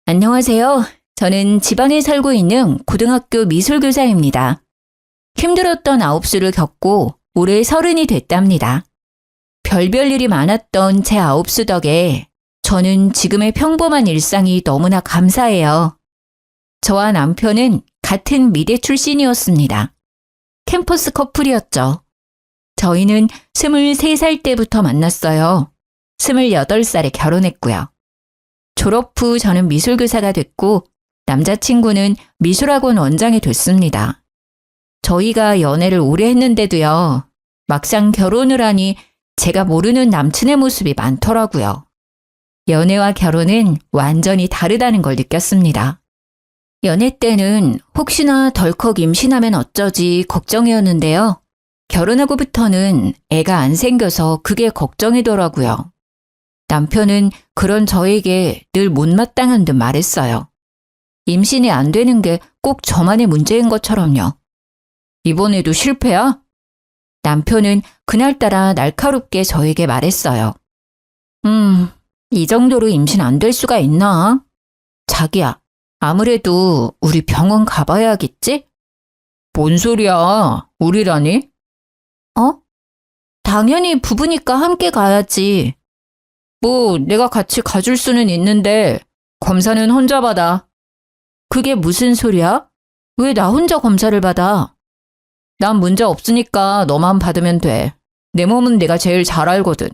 안녕하세요. 저는 지방에 살고 있는 고등학교 미술교사입니다. 힘들었던 아홉수를 겪고 올해 30이 됐답니다. 별별 일이 많았던 제 아홉수 덕에 저는 지금의 평범한 일상이 너무나 감사해요. 저와 남편은 같은 미대 출신이었습니다. 캠퍼스 커플이었죠. 저희는 23살 때부터 만났어요. 28살에 결혼했고요. 졸업 후 저는 미술교사가 됐고 남자친구는 미술학원 원장이 됐습니다. 저희가 연애를 오래 했는데도요. 막상 결혼을 하니 제가 모르는 남친의 모습이 많더라고요. 연애와 결혼은 완전히 다르다는 걸 느꼈습니다. 연애 때는 혹시나 덜컥 임신하면 어쩌지 걱정이었는데요. 결혼하고부터는 애가 안 생겨서 그게 걱정이더라고요. 남편은 그런 저에게 늘 못마땅한 듯 말했어요. 임신이 안 되는 게 꼭 저만의 문제인 것처럼요. 이번에도 실패야? 남편은 그날따라 날카롭게 저에게 말했어요. 이 정도로 임신 안 될 수가 있나? 자기야, 아무래도 우리 병원 가봐야겠지? 뭔 소리야, 우리라니? 당연히 부부니까 함께 가야지. 뭐 내가 같이 가줄 수는 있는데 검사는 혼자 받아. 그게 무슨 소리야? 왜 나 혼자 검사를 받아? 난 문제 없으니까 너만 받으면 돼. 내 몸은 내가 제일 잘 알거든.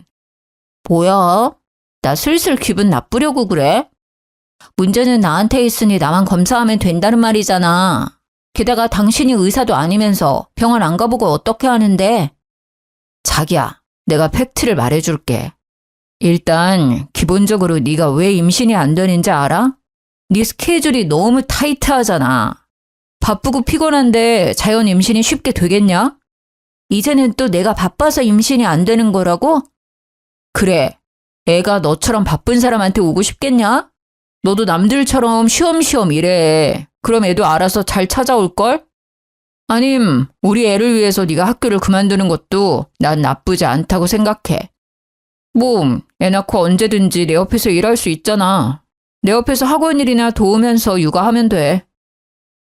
뭐야? 나 슬슬 기분 나쁘려고 그래? 문제는 나한테 있으니 나만 검사하면 된다는 말이잖아. 게다가 당신이 의사도 아니면서 병원 안 가보고 어떻게 하는데? 자기야, 내가 팩트를 말해줄게. 일단 기본적으로 네가 왜 임신이 안 되는지 알아? 네 스케줄이 너무 타이트하잖아. 바쁘고 피곤한데 자연 임신이 쉽게 되겠냐? 이제는 또 내가 바빠서 임신이 안 되는 거라고? 그래, 애가 너처럼 바쁜 사람한테 오고 싶겠냐? 너도 남들처럼 쉬엄쉬엄 일해. 그럼 애도 알아서 잘 찾아올걸? 아님 우리 애를 위해서 네가 학교를 그만두는 것도 난 나쁘지 않다고 생각해. 뭐 애 낳고 언제든지 내 옆에서 일할 수 있잖아. 내 옆에서 학원 일이나 도우면서 육아하면 돼.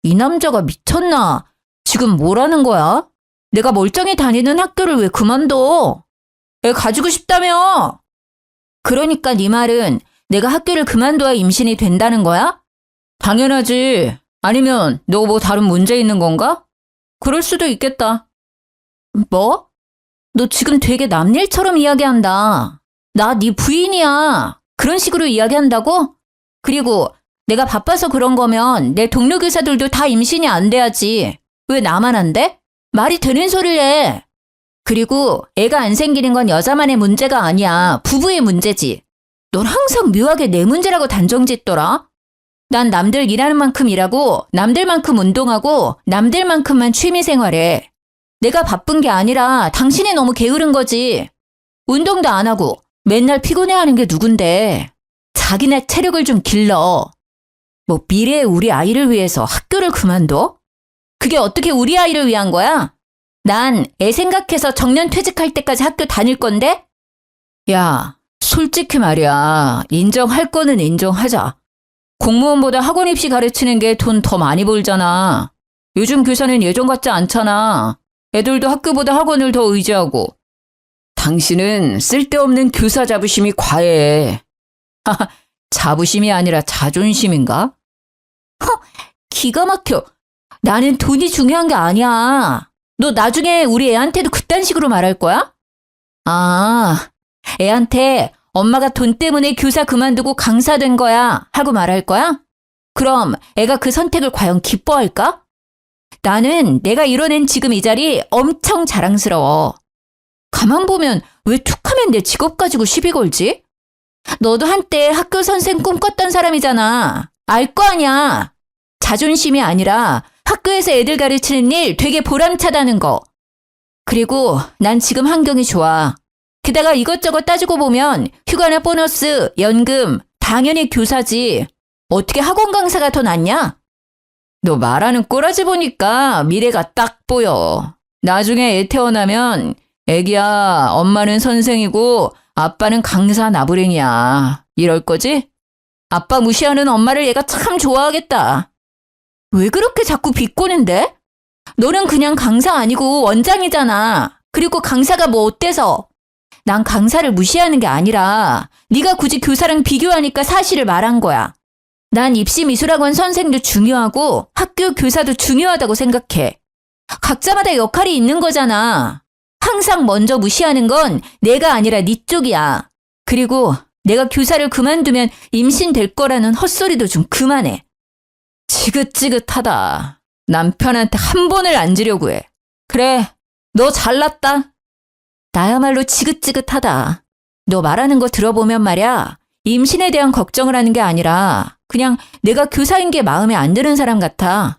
이 남자가 미쳤나? 지금 뭐라는 거야? 내가 멀쩡히 다니는 학교를 왜 그만둬? 애 가지고 싶다며? 그러니까 네 말은 내가 학교를 그만둬야 임신이 된다는 거야? 당연하지. 아니면 너 뭐 다른 문제 있는 건가? 그럴 수도 있겠다. 뭐? 너 지금 되게 남일처럼 이야기한다. 나 네 부인이야. 그런 식으로 이야기한다고? 그리고 내가 바빠서 그런 거면 내 동료 교사들도 다 임신이 안 돼야지. 왜 나만 안 돼? 말이 되는 소리를 해. 그리고 애가 안 생기는 건 여자만의 문제가 아니야. 부부의 문제지. 넌 항상 묘하게 내 문제라고 단정짓더라. 난 남들 일하는 만큼 일하고 남들만큼 운동하고 남들만큼만 취미생활해. 내가 바쁜 게 아니라 당신이 너무 게으른 거지. 운동도 안 하고 맨날 피곤해하는 게 누군데. 자기네 체력을 좀 길러. 뭐 미래의 우리 아이를 위해서 학교를 그만둬? 그게 어떻게 우리 아이를 위한 거야? 난 애 생각해서 정년 퇴직할 때까지 학교 다닐 건데? 야, 솔직히 말이야. 인정할 거는 인정하자. 공무원보다 학원 입시 가르치는 게 돈 더 많이 벌잖아. 요즘 교사는 예전 같지 않잖아. 애들도 학교보다 학원을 더 의지하고. 당신은 쓸데없는 교사 자부심이 과해. 하하, 자부심이 아니라 자존심인가? 기가 막혀. 나는 돈이 중요한 게 아니야. 너 나중에 우리 애한테도 그딴 식으로 말할 거야? 아, 애한테 엄마가 돈 때문에 교사 그만두고 강사 된 거야 하고 말할 거야? 그럼 애가 그 선택을 과연 기뻐할까? 나는 내가 이뤄낸 지금 이 자리 엄청 자랑스러워. 가만 보면 왜 툭하면 내 직업 가지고 시비 걸지? 너도 한때 학교 선생 꿈꿨던 사람이잖아. 알 거 아니야. 자존심이 아니라 학교에서 애들 가르치는 일 되게 보람차다는 거. 그리고 난 지금 환경이 좋아. 게다가 이것저것 따지고 보면 휴가나 보너스, 연금, 당연히 교사지. 어떻게 학원 강사가 더 낫냐? 너 말하는 꼬라지 보니까 미래가 딱 보여. 나중에 애 태어나면 애기야, 엄마는 선생이고 아빠는 강사 나부랭이야. 이럴 거지? 아빠 무시하는 엄마를 얘가 참 좋아하겠다. 왜 그렇게 자꾸 비꼬는데? 너는 그냥 강사 아니고 원장이잖아. 그리고 강사가 뭐 어때서? 난 강사를 무시하는 게 아니라 네가 굳이 교사랑 비교하니까 사실을 말한 거야. 난 입시미술학원 선생도 중요하고 학교 교사도 중요하다고 생각해. 각자마다 역할이 있는 거잖아. 항상 먼저 무시하는 건 내가 아니라 네 쪽이야. 그리고 내가 교사를 그만두면 임신될 거라는 헛소리도 좀 그만해. 지긋지긋하다. 남편한테 한 번을 앉으려고 해. 그래, 너 잘났다. 나야말로 지긋지긋하다. 너 말하는 거 들어보면 말이야. 임신에 대한 걱정을 하는 게 아니라 그냥 내가 교사인 게 마음에 안 드는 사람 같아.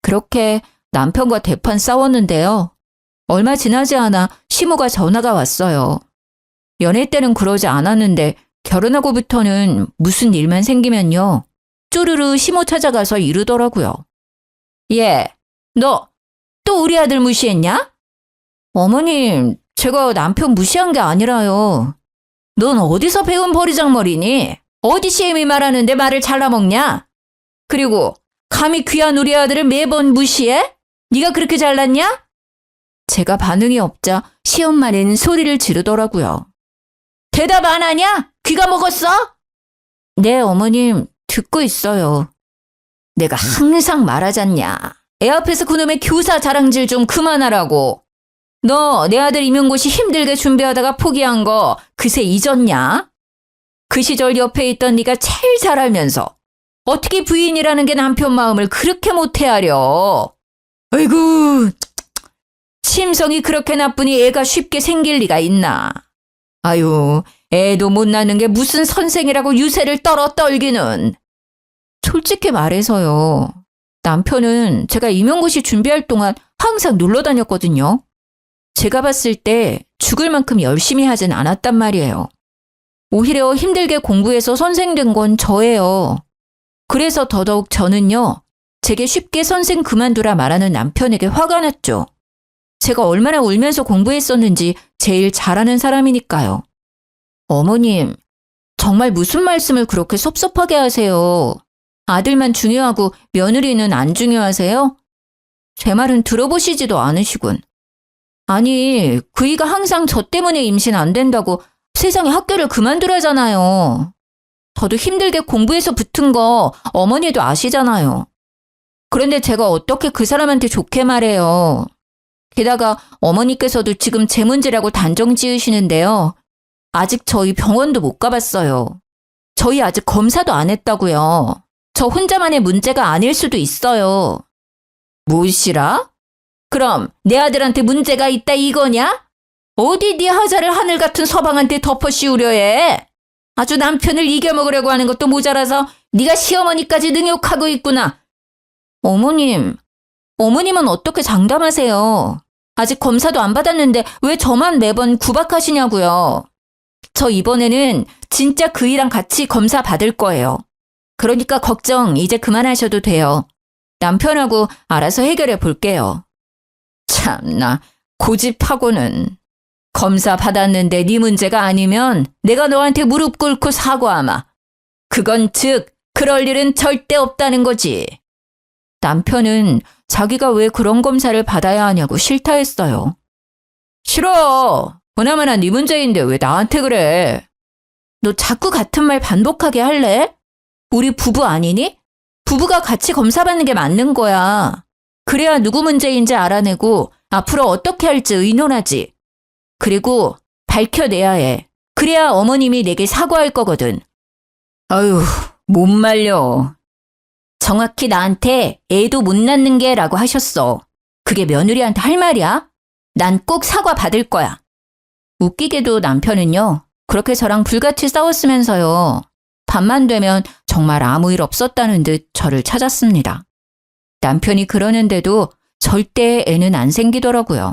그렇게 남편과 대판 싸웠는데요. 얼마 지나지 않아 시모가 전화가 왔어요. 연애 때는 그러지 않았는데 결혼하고부터는 무슨 일만 생기면요. 쪼르르 시모 찾아가서 이르더라고요. 예, 너 또 우리 아들 무시했냐? 어머님, 제가 남편 무시한 게 아니라요. 넌 어디서 배운 버리장머리니? 어디 시엠이 말하는데 말을 잘라먹냐? 그리고 감히 귀한 우리 아들을 매번 무시해? 네가 그렇게 잘났냐? 제가 반응이 없자 시엄마는 소리를 지르더라고요. 대답 안 하냐? 귀가 먹었어? 네, 어머님, 듣고 있어요. 내가 항상 말하잖냐. 애 앞에서 그놈의 교사 자랑질 좀 그만하라고. 너 내 아들 임용고시 힘들게 준비하다가 포기한 거 그새 잊었냐? 그 시절 옆에 있던 네가 제일 잘 알면서 어떻게 부인이라는 게 남편 마음을 그렇게 못해하려. 아이고, 심성이 그렇게 나쁘니 애가 쉽게 생길 리가 있나. 아유, 애도 못 낳는 게 무슨 선생이라고 유세를 떨기는. 솔직히 말해서요. 남편은 제가 임용고시 준비할 동안 항상 놀러 다녔거든요. 제가 봤을 때 죽을 만큼 열심히 하진 않았단 말이에요. 오히려 힘들게 공부해서 선생 된 건 저예요. 그래서 더더욱 저는요. 제게 쉽게 선생 그만두라 말하는 남편에게 화가 났죠. 제가 얼마나 울면서 공부했었는지 제일 잘하는 사람이니까요. 어머님, 정말 무슨 말씀을 그렇게 섭섭하게 하세요. 아들만 중요하고 며느리는 안 중요하세요? 제 말은 들어보시지도 않으시군. 아니, 그이가 항상 저 때문에 임신 안 된다고 세상에 학교를 그만두라잖아요. 저도 힘들게 공부해서 붙은 거 어머니도 아시잖아요. 그런데 제가 어떻게 그 사람한테 좋게 말해요. 게다가 어머니께서도 지금 제 문제라고 단정 지으시는데요. 아직 저희 병원도 못 가봤어요. 저희 아직 검사도 안 했다고요. 저 혼자만의 문제가 아닐 수도 있어요. 무엇이라? 그럼 내 아들한테 문제가 있다 이거냐? 어디 네 하자를 하늘 같은 서방한테 덮어 씌우려 해? 아주 남편을 이겨먹으려고 하는 것도 모자라서 네가 시어머니까지 능욕하고 있구나. 어머님은 어떻게 장담하세요? 아직 검사도 안 받았는데 왜 저만 매번 구박하시냐고요. 저 이번에는 진짜 그이랑 같이 검사 받을 거예요. 그러니까 걱정 이제 그만하셔도 돼요. 남편하고 알아서 해결해 볼게요. 참나, 고집하고는. 검사 받았는데 네 문제가 아니면 내가 너한테 무릎 꿇고 사과하마. 그건 즉 그럴 일은 절대 없다는 거지. 남편은 자기가 왜 그런 검사를 받아야 하냐고 싫다 했어요. 싫어. 보나마나 네 문제인데 왜 나한테 그래. 너 자꾸 같은 말 반복하게 할래? 우리 부부 아니니? 부부가 같이 검사 받는 게 맞는 거야. 그래야 누구 문제인지 알아내고 앞으로 어떻게 할지 의논하지. 그리고 밝혀내야 해. 그래야 어머님이 내게 사과할 거거든. 아유, 못 말려. 정확히 나한테 애도 못 낳는 게 라고 하셨어. 그게 며느리한테 할 말이야? 난 꼭 사과 받을 거야. 웃기게도 남편은요. 그렇게 저랑 불같이 싸웠으면서요. 밤만 되면 정말 아무 일 없었다는 듯 저를 찾았습니다. 남편이 그러는데도 절대 애는 안 생기더라고요.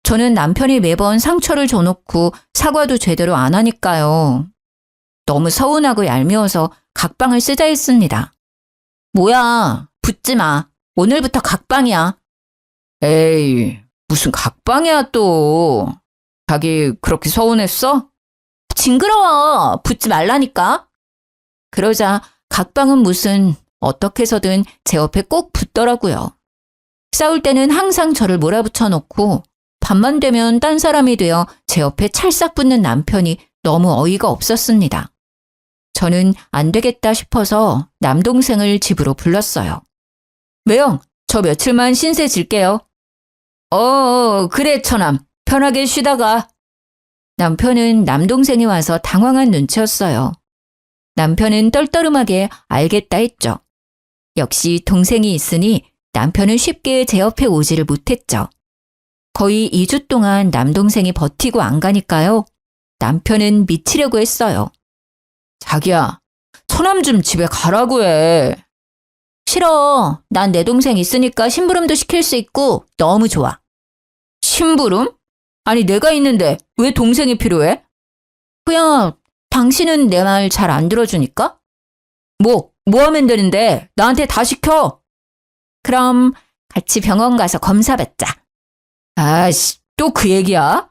저는 남편이 매번 상처를 줘놓고 사과도 제대로 안 하니까요. 너무 서운하고 얄미워서 각방을 쓰자 했습니다. 뭐야, 붙지 마. 오늘부터 각방이야. 에이, 무슨 각방이야 또. 자기 그렇게 서운했어? 징그러워. 붙지 말라니까. 그러자 각방은 무슨 어떻게 해서든 제 옆에 꼭 붙더라고요. 싸울 때는 항상 저를 몰아붙여 놓고 밤만 되면 딴 사람이 되어 제 옆에 찰싹 붙는 남편이 너무 어이가 없었습니다. 저는 안 되겠다 싶어서 남동생을 집으로 불렀어요. 매영, 저 며칠만 신세 질게요. 그래 처남, 편하게 쉬다가. 남편은 남동생이 와서 당황한 눈치였어요. 남편은 떨떠름하게 알겠다 했죠. 역시 동생이 있으니 남편은 쉽게 제 옆에 오지를 못했죠. 거의 2주 동안 남동생이 버티고 안 가니까요. 남편은 미치려고 했어요. 자기야, 처남 좀 집에 가라고 해. 싫어. 난 내 동생 있으니까 심부름도 시킬 수 있고 너무 좋아. 심부름? 아니 내가 있는데 왜 동생이 필요해? 그냥 당신은 내 말 잘 안 들어주니까? 뭐 하면 되는데 나한테 다 시켜. 그럼 같이 병원 가서 검사 받자. 아이씨, 또 그 얘기야?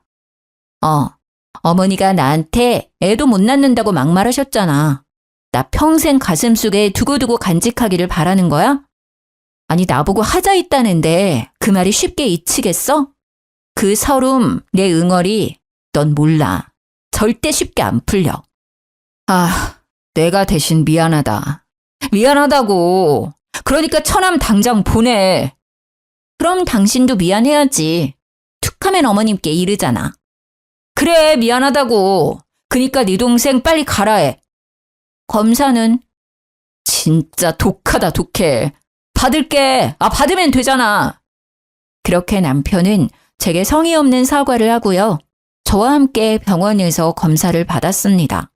어머니가 나한테 애도 못 낳는다고 막말하셨잖아. 나 평생 가슴속에 두고두고 간직하기를 바라는 거야? 아니 나보고 하자 있다는데 그 말이 쉽게 잊히겠어? 그 서름, 내 응어리 넌 몰라. 절대 쉽게 안 풀려. 내가 대신 미안하다. 미안하다고. 그러니까 처남 당장 보내. 그럼 당신도 미안해야지. 툭하면 어머님께 이르잖아. 그래, 미안하다고. 그니까 네 동생 빨리 가라 해. 검사는? 진짜 독하다, 독해. 받을게. 받으면 되잖아. 그렇게 남편은 제게 성의 없는 사과를 하고요. 저와 함께 병원에서 검사를 받았습니다.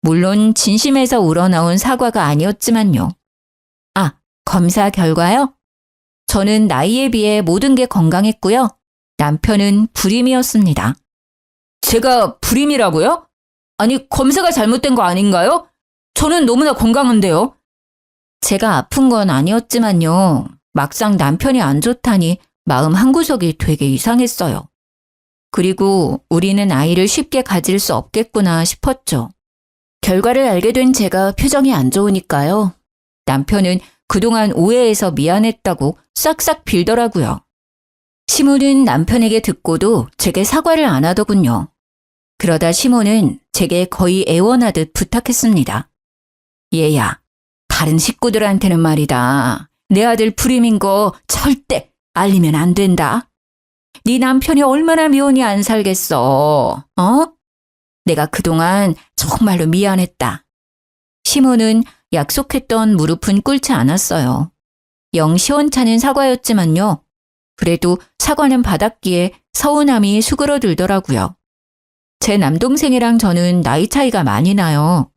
물론 진심에서 우러나온 사과가 아니었지만요. 검사 결과요? 저는 나이에 비해 모든 게 건강했고요. 남편은 불임이었습니다. 제가 불임이라고요? 아니, 검사가 잘못된 거 아닌가요? 저는 너무나 건강한데요. 제가 아픈 건 아니었지만요. 막상 남편이 안 좋다니 마음 한구석이 되게 이상했어요. 그리고 우리는 아이를 쉽게 가질 수 없겠구나 싶었죠. 결과를 알게 된 제가 표정이 안 좋으니까요. 남편은 그동안 오해해서 미안했다고 싹싹 빌더라고요. 시모는 남편에게 듣고도 제게 사과를 안 하더군요. 그러다 시모는 제게 거의 애원하듯 부탁했습니다. 얘야, 다른 식구들한테는 말이다. 내 아들 불임인 거 절대 알리면 안 된다. 네 남편이 얼마나 미운이 안 살겠어. 내가 그동안 정말로 미안했다. 시모는 약속했던 무릎은 꿇지 않았어요. 영 시원찮은 사과였지만요. 그래도 사과는 받았기에 서운함이 수그러들더라고요. 제 남동생이랑 저는 나이 차이가 많이 나요.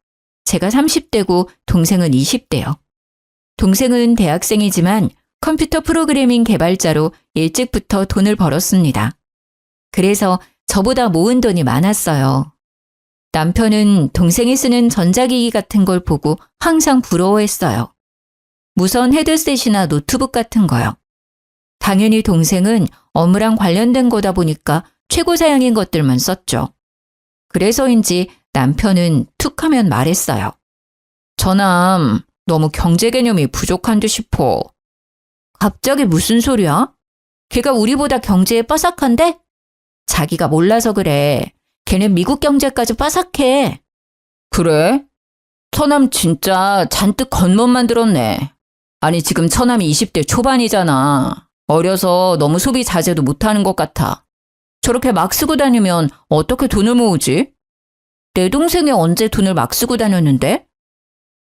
제가 30대고 동생은 20대요. 동생은 대학생이지만 컴퓨터 프로그래밍 개발자로 일찍부터 돈을 벌었습니다. 그래서 저보다 모은 돈이 많았어요. 남편은 동생이 쓰는 전자기기 같은 걸 보고 항상 부러워했어요. 무선 헤드셋이나 노트북 같은 거요. 당연히 동생은 업무랑 관련된 거다 보니까 최고 사양인 것들만 썼죠. 그래서인지 남편은 툭 하면 말했어요. 저남 너무 경제 개념이 부족한 듯 싶어. 갑자기 무슨 소리야? 걔가 우리보다 경제에 빠삭한데? 자기가 몰라서 그래. 걔는 미국 경제까지 빠삭해. 그래? 처남 진짜 잔뜩 겉멋만 들었네. 아니 지금 처남이 20대 초반이잖아. 어려서 너무 소비 자제도 못하는 것 같아. 저렇게 막 쓰고 다니면 어떻게 돈을 모으지? 내 동생이 언제 돈을 막 쓰고 다녔는데?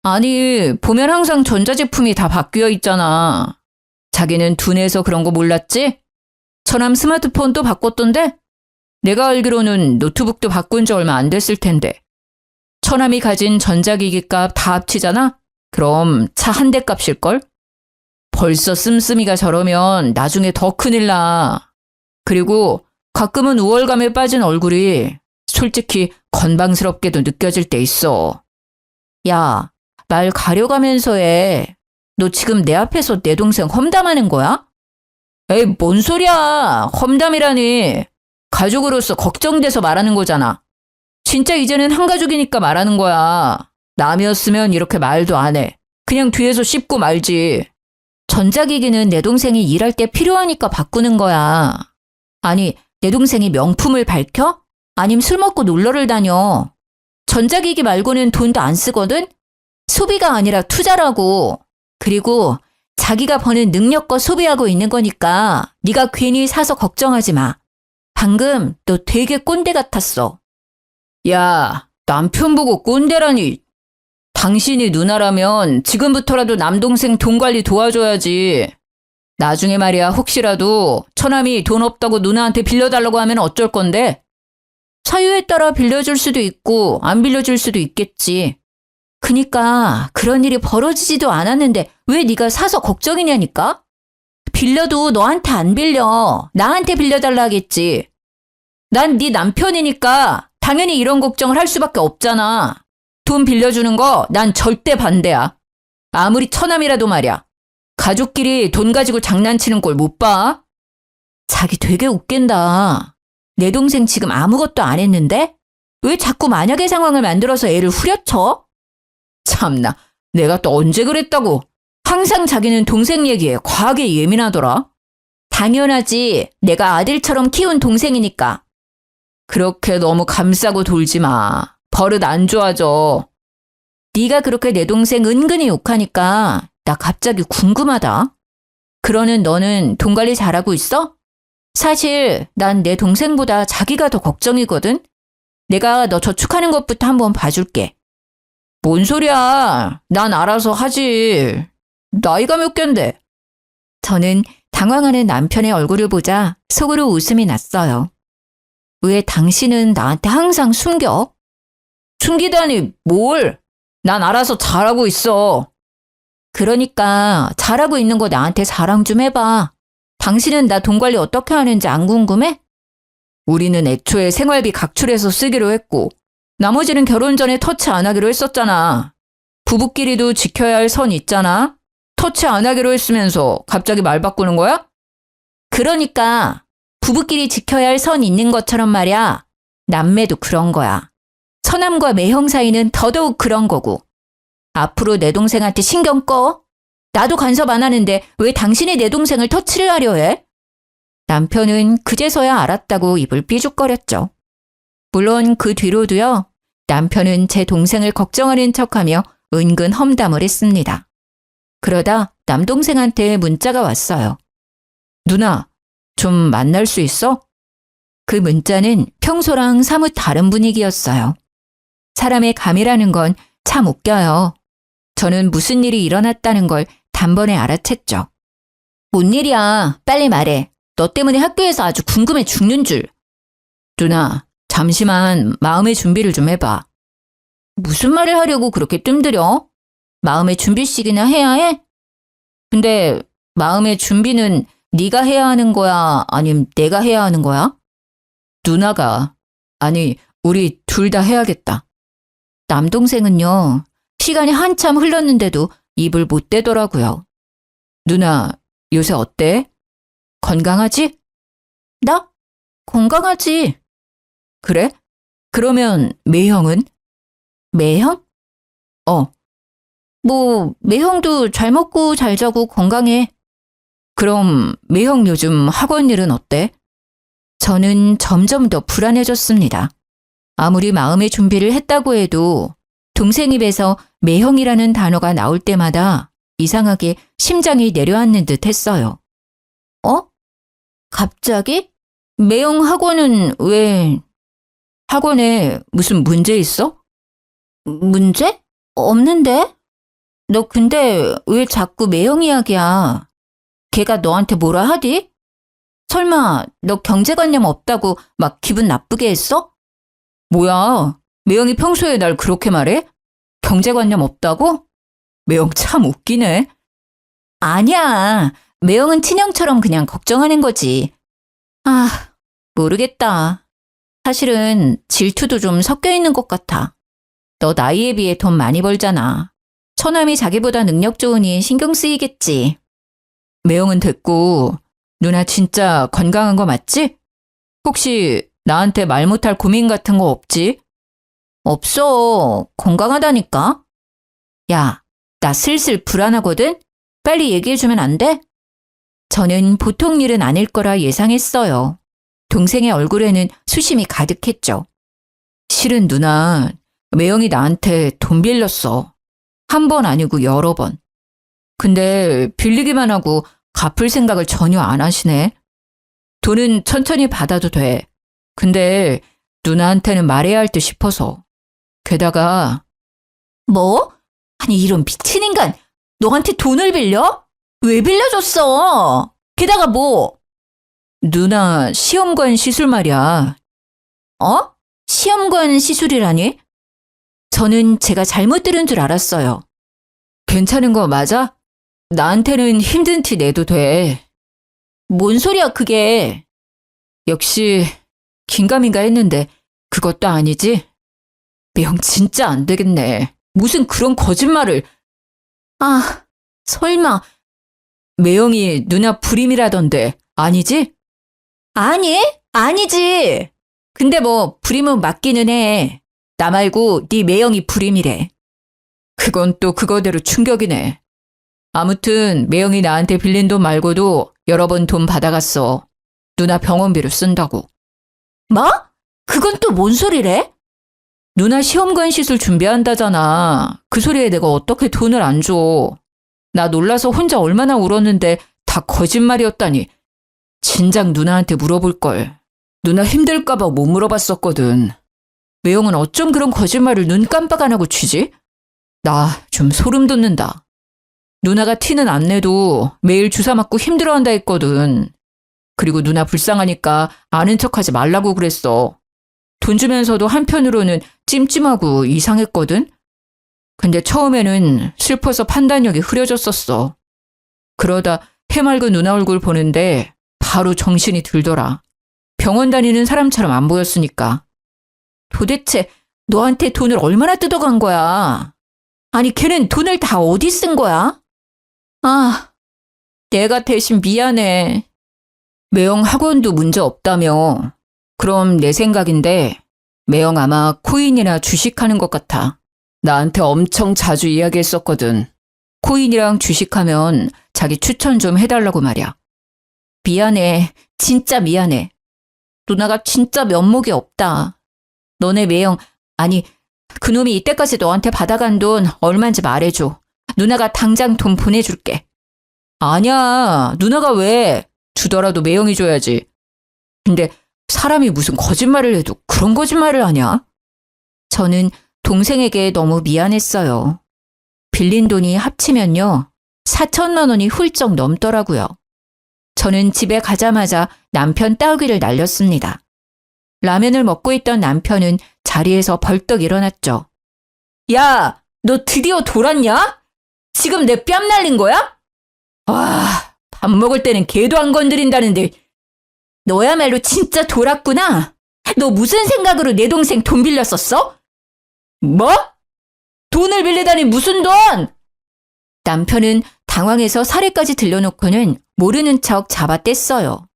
아니 보면 항상 전자제품이 다 바뀌어 있잖아. 자기는 둔해서 그런 거 몰랐지? 처남 스마트폰 또 바꿨던데? 내가 알기로는 노트북도 바꾼 지 얼마 안 됐을 텐데. 처남이 가진 전자기기 값 다 합치잖아? 그럼 차 한 대 값일걸? 벌써 씀씀이가 저러면 나중에 더 큰일 나. 그리고 가끔은 우월감에 빠진 얼굴이 솔직히 건방스럽게도 느껴질 때 있어. 야, 말 가려가면서 해. 너 지금 내 앞에서 내 동생 험담하는 거야? 에이, 뭔 소리야. 험담이라니. 가족으로서 걱정돼서 말하는 거잖아. 진짜 이제는 한 가족이니까 말하는 거야. 남이었으면 이렇게 말도 안 해. 그냥 뒤에서 씹고 말지. 전자기기는 내 동생이 일할 때 필요하니까 바꾸는 거야. 아니, 내 동생이 명품을 밝혀? 아님 술 먹고 놀러를 다녀. 전자기기 말고는 돈도 안 쓰거든? 소비가 아니라 투자라고. 그리고 자기가 버는 능력껏 소비하고 있는 거니까 네가 괜히 사서 걱정하지 마. 방금 너 되게 꼰대 같았어. 야, 남편 보고 꼰대라니. 당신이 누나라면 지금부터라도 남동생 돈 관리 도와줘야지. 나중에 말이야 혹시라도 처남이 돈 없다고 누나한테 빌려달라고 하면 어쩔 건데? 사유에 따라 빌려줄 수도 있고 안 빌려줄 수도 있겠지. 그니까 그런 일이 벌어지지도 않았는데 왜 네가 사서 걱정이냐니까? 빌려도 너한테 안 빌려. 나한테 빌려달라 하겠지. 난 네 남편이니까 당연히 이런 걱정을 할 수밖에 없잖아. 돈 빌려주는 거 난 절대 반대야. 아무리 처남이라도 말이야. 가족끼리 돈 가지고 장난치는 꼴 못 봐? 자기 되게 웃긴다. 내 동생 지금 아무것도 안 했는데? 왜 자꾸 만약의 상황을 만들어서 애를 후려쳐? 참나, 내가 또 언제 그랬다고. 항상 자기는 동생 얘기에 과하게 예민하더라. 당연하지. 내가 아들처럼 키운 동생이니까. 그렇게 너무 감싸고 돌지 마. 버릇 안 좋아져. 네가 그렇게 내 동생 은근히 욕하니까 나 갑자기 궁금하다. 그러는 너는 돈 관리 잘하고 있어? 사실 난 내 동생보다 자기가 더 걱정이거든. 내가 너 저축하는 것부터 한번 봐줄게. 뭔 소리야. 난 알아서 하지. 나이가 몇 갠데? 저는 당황하는 남편의 얼굴을 보자 속으로 웃음이 났어요. 왜 당신은 나한테 항상 숨겨? 숨기다니 뭘? 난 알아서 잘하고 있어. 그러니까 잘하고 있는 거 나한테 자랑 좀 해봐. 당신은 나 돈 관리 어떻게 하는지 안 궁금해? 우리는 애초에 생활비 각출해서 쓰기로 했고 나머지는 결혼 전에 터치 안 하기로 했었잖아. 부부끼리도 지켜야 할 선 있잖아. 터치 안 하기로 했으면서 갑자기 말 바꾸는 거야? 그러니까 부부끼리 지켜야 할 선 있는 것처럼 말이야. 남매도 그런 거야. 처남과 매형 사이는 더더욱 그런 거고. 앞으로 내 동생한테 신경 꺼. 나도 간섭 안 하는데 왜 당신이 내 동생을 터치를 하려 해? 남편은 그제서야 알았다고 입을 삐죽거렸죠. 물론 그 뒤로도요. 남편은 제 동생을 걱정하는 척하며 은근 험담을 했습니다. 그러다 남동생한테 문자가 왔어요. 누나, 좀 만날 수 있어? 그 문자는 평소랑 사뭇 다른 분위기였어요. 사람의 감이라는 건 참 웃겨요. 저는 무슨 일이 일어났다는 걸 단번에 알아챘죠. 뭔 일이야? 빨리 말해. 너 때문에 학교에서 아주 궁금해 죽는 줄. 누나, 잠시만 마음의 준비를 좀 해봐. 무슨 말을 하려고 그렇게 뜸들여? 마음의 준비씩이나 해야 해? 근데 마음의 준비는 네가 해야 하는 거야? 아님 내가 해야 하는 거야? 누나가. 아니, 우리 둘 다 해야겠다. 남동생은요. 시간이 한참 흘렀는데도 입을 못 대더라고요. 누나, 요새 어때? 건강하지? 나? 건강하지. 그래? 그러면 매형은? 매형? 매형도 잘 먹고 잘 자고 건강해. 그럼 매형 요즘 학원 일은 어때? 저는 점점 더 불안해졌습니다. 아무리 마음의 준비를 했다고 해도 동생 입에서 매형이라는 단어가 나올 때마다 이상하게 심장이 내려앉는 듯 했어요. 갑자기? 매형 학원은 왜? 학원에 무슨 문제 있어? 문제? 없는데? 너 근데 왜 자꾸 매형 이야기야? 걔가 너한테 뭐라 하디? 설마 너 경제관념 없다고 막 기분 나쁘게 했어? 뭐야, 매형이 평소에 날 그렇게 말해? 경제관념 없다고? 매형 참 웃기네. 아니야, 매형은 친형처럼 그냥 걱정하는 거지. 모르겠다. 사실은 질투도 좀 섞여 있는 것 같아. 너 나이에 비해 돈 많이 벌잖아. 처남이 자기보다 능력 좋으니 신경 쓰이겠지. 매형은 됐고 누나 진짜 건강한 거 맞지? 혹시 나한테 말 못할 고민 같은 거 없지? 없어. 건강하다니까. 야, 나 슬슬 불안하거든? 빨리 얘기해주면 안 돼? 저는 보통 일은 아닐 거라 예상했어요. 동생의 얼굴에는 수심이 가득했죠. 실은 누나, 매형이 나한테 돈 빌렸어. 한 번 아니고 여러 번. 근데 빌리기만 하고 갚을 생각을 전혀 안 하시네. 돈은 천천히 받아도 돼. 근데 누나한테는 말해야 할 듯 싶어서. 게다가 뭐? 아니 이런 미친 인간, 너한테 돈을 빌려? 왜 빌려줬어? 게다가 뭐? 누나 시험관 시술 말이야. 어? 시험관 시술이라니? 저는 제가 잘못 들은 줄 알았어요. 괜찮은 거 맞아? 나한테는 힘든 티 내도 돼. 뭔 소리야 그게. 역시 긴가민가 했는데 그것도 아니지? 매형 진짜 안 되겠네. 무슨 그런 거짓말을. 아, 설마. 매형이 누나 불임이라던데 아니지? 아니, 아니지. 근데 뭐 불임은 맞기는 해. 나 말고 네 매형이 불임이래. 그건 또 그거대로 충격이네. 아무튼 매형이 나한테 빌린 돈 말고도 여러 번 돈 받아갔어. 누나 병원비로 쓴다고. 뭐? 그건 또 뭔 소리래? 누나 시험관 시술 준비한다잖아. 그 소리에 내가 어떻게 돈을 안 줘. 나 놀라서 혼자 얼마나 울었는데 다 거짓말이었다니. 진작 누나한테 물어볼걸. 누나 힘들까봐 못 물어봤었거든. 매형은 어쩜 그런 거짓말을 눈 깜빡 안 하고 치지? 나 좀 소름 돋는다. 누나가 티는 안 내도 매일 주사 맞고 힘들어한다 했거든. 그리고 누나 불쌍하니까 아는 척하지 말라고 그랬어. 돈 주면서도 한편으로는 찜찜하고 이상했거든. 근데 처음에는 슬퍼서 판단력이 흐려졌었어. 그러다 해맑은 누나 얼굴 보는데 바로 정신이 들더라. 병원 다니는 사람처럼 안 보였으니까. 도대체 너한테 돈을 얼마나 뜯어간 거야? 아니 걔는 돈을 다 어디 쓴 거야? 아, 내가 대신 미안해. 매형 학원도 문제 없다며. 그럼 내 생각인데 매형 아마 코인이나 주식하는 것 같아. 나한테 엄청 자주 이야기했었거든. 코인이랑 주식하면 자기 추천 좀 해달라고 말이야. 미안해. 진짜 미안해. 누나가 진짜 면목이 없다. 너네 매형, 아니 그놈이 이때까지 너한테 받아간 돈 얼마인지 말해줘. 누나가 당장 돈 보내줄게. 아니야. 누나가 왜? 주더라도 매형이 줘야지. 근데 사람이 무슨 거짓말을 해도 그런 거짓말을 하냐? 저는 동생에게 너무 미안했어요. 빌린 돈이 합치면요. 4천만 원이 훌쩍 넘더라고요. 저는 집에 가자마자 남편 따귀를 날렸습니다. 라면을 먹고 있던 남편은 자리에서 벌떡 일어났죠. 야, 너 드디어 돌았냐? 지금 내 뺨 날린 거야? 와, 밥 먹을 때는 개도 안 건드린다는데 너야말로 진짜 돌았구나. 너 무슨 생각으로 내 동생 돈 빌렸었어? 뭐? 돈을 빌리다니 무슨 돈? 남편은 당황해서 사례까지 들려놓고는 모르는 척 잡아뗐어요.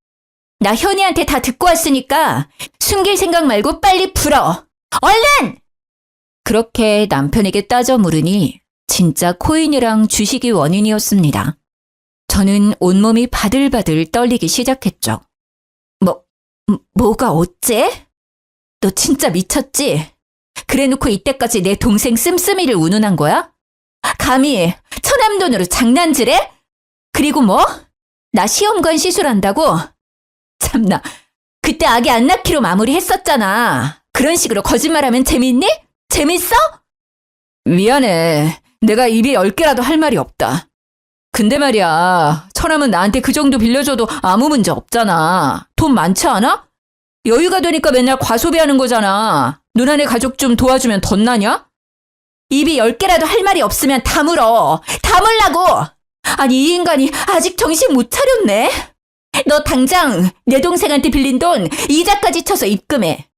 나 현이한테 다 듣고 왔으니까 숨길 생각 말고 빨리 풀어. 얼른! 그렇게 남편에게 따져 물으니 진짜 코인이랑 주식이 원인이었습니다. 저는 온몸이 바들바들 떨리기 시작했죠. 뭐가 어째? 너 진짜 미쳤지? 그래놓고 이때까지 내 동생 씀씀이를 운운한 거야? 감히 처남 돈으로 장난질해? 그리고 뭐? 나 시험관 시술한다고? 참나, 그때 아기 안 낳기로 마무리했었잖아. 그런 식으로 거짓말하면 재밌니? 재밌어? 미안해. 내가 입이 10개라도 할 말이 없다. 근데 말이야, 처남은 나한테 그 정도 빌려줘도 아무 문제 없잖아. 돈 많지 않아? 여유가 되니까 맨날 과소비하는 거잖아. 누나네 가족 좀 도와주면 덧나냐? 입이 10개라도 할 말이 없으면 다물어. 다물라고! 아니 이 인간이 아직 정신 못 차렸네. 너 당장 내 동생한테 빌린 돈 이자까지 쳐서 입금해.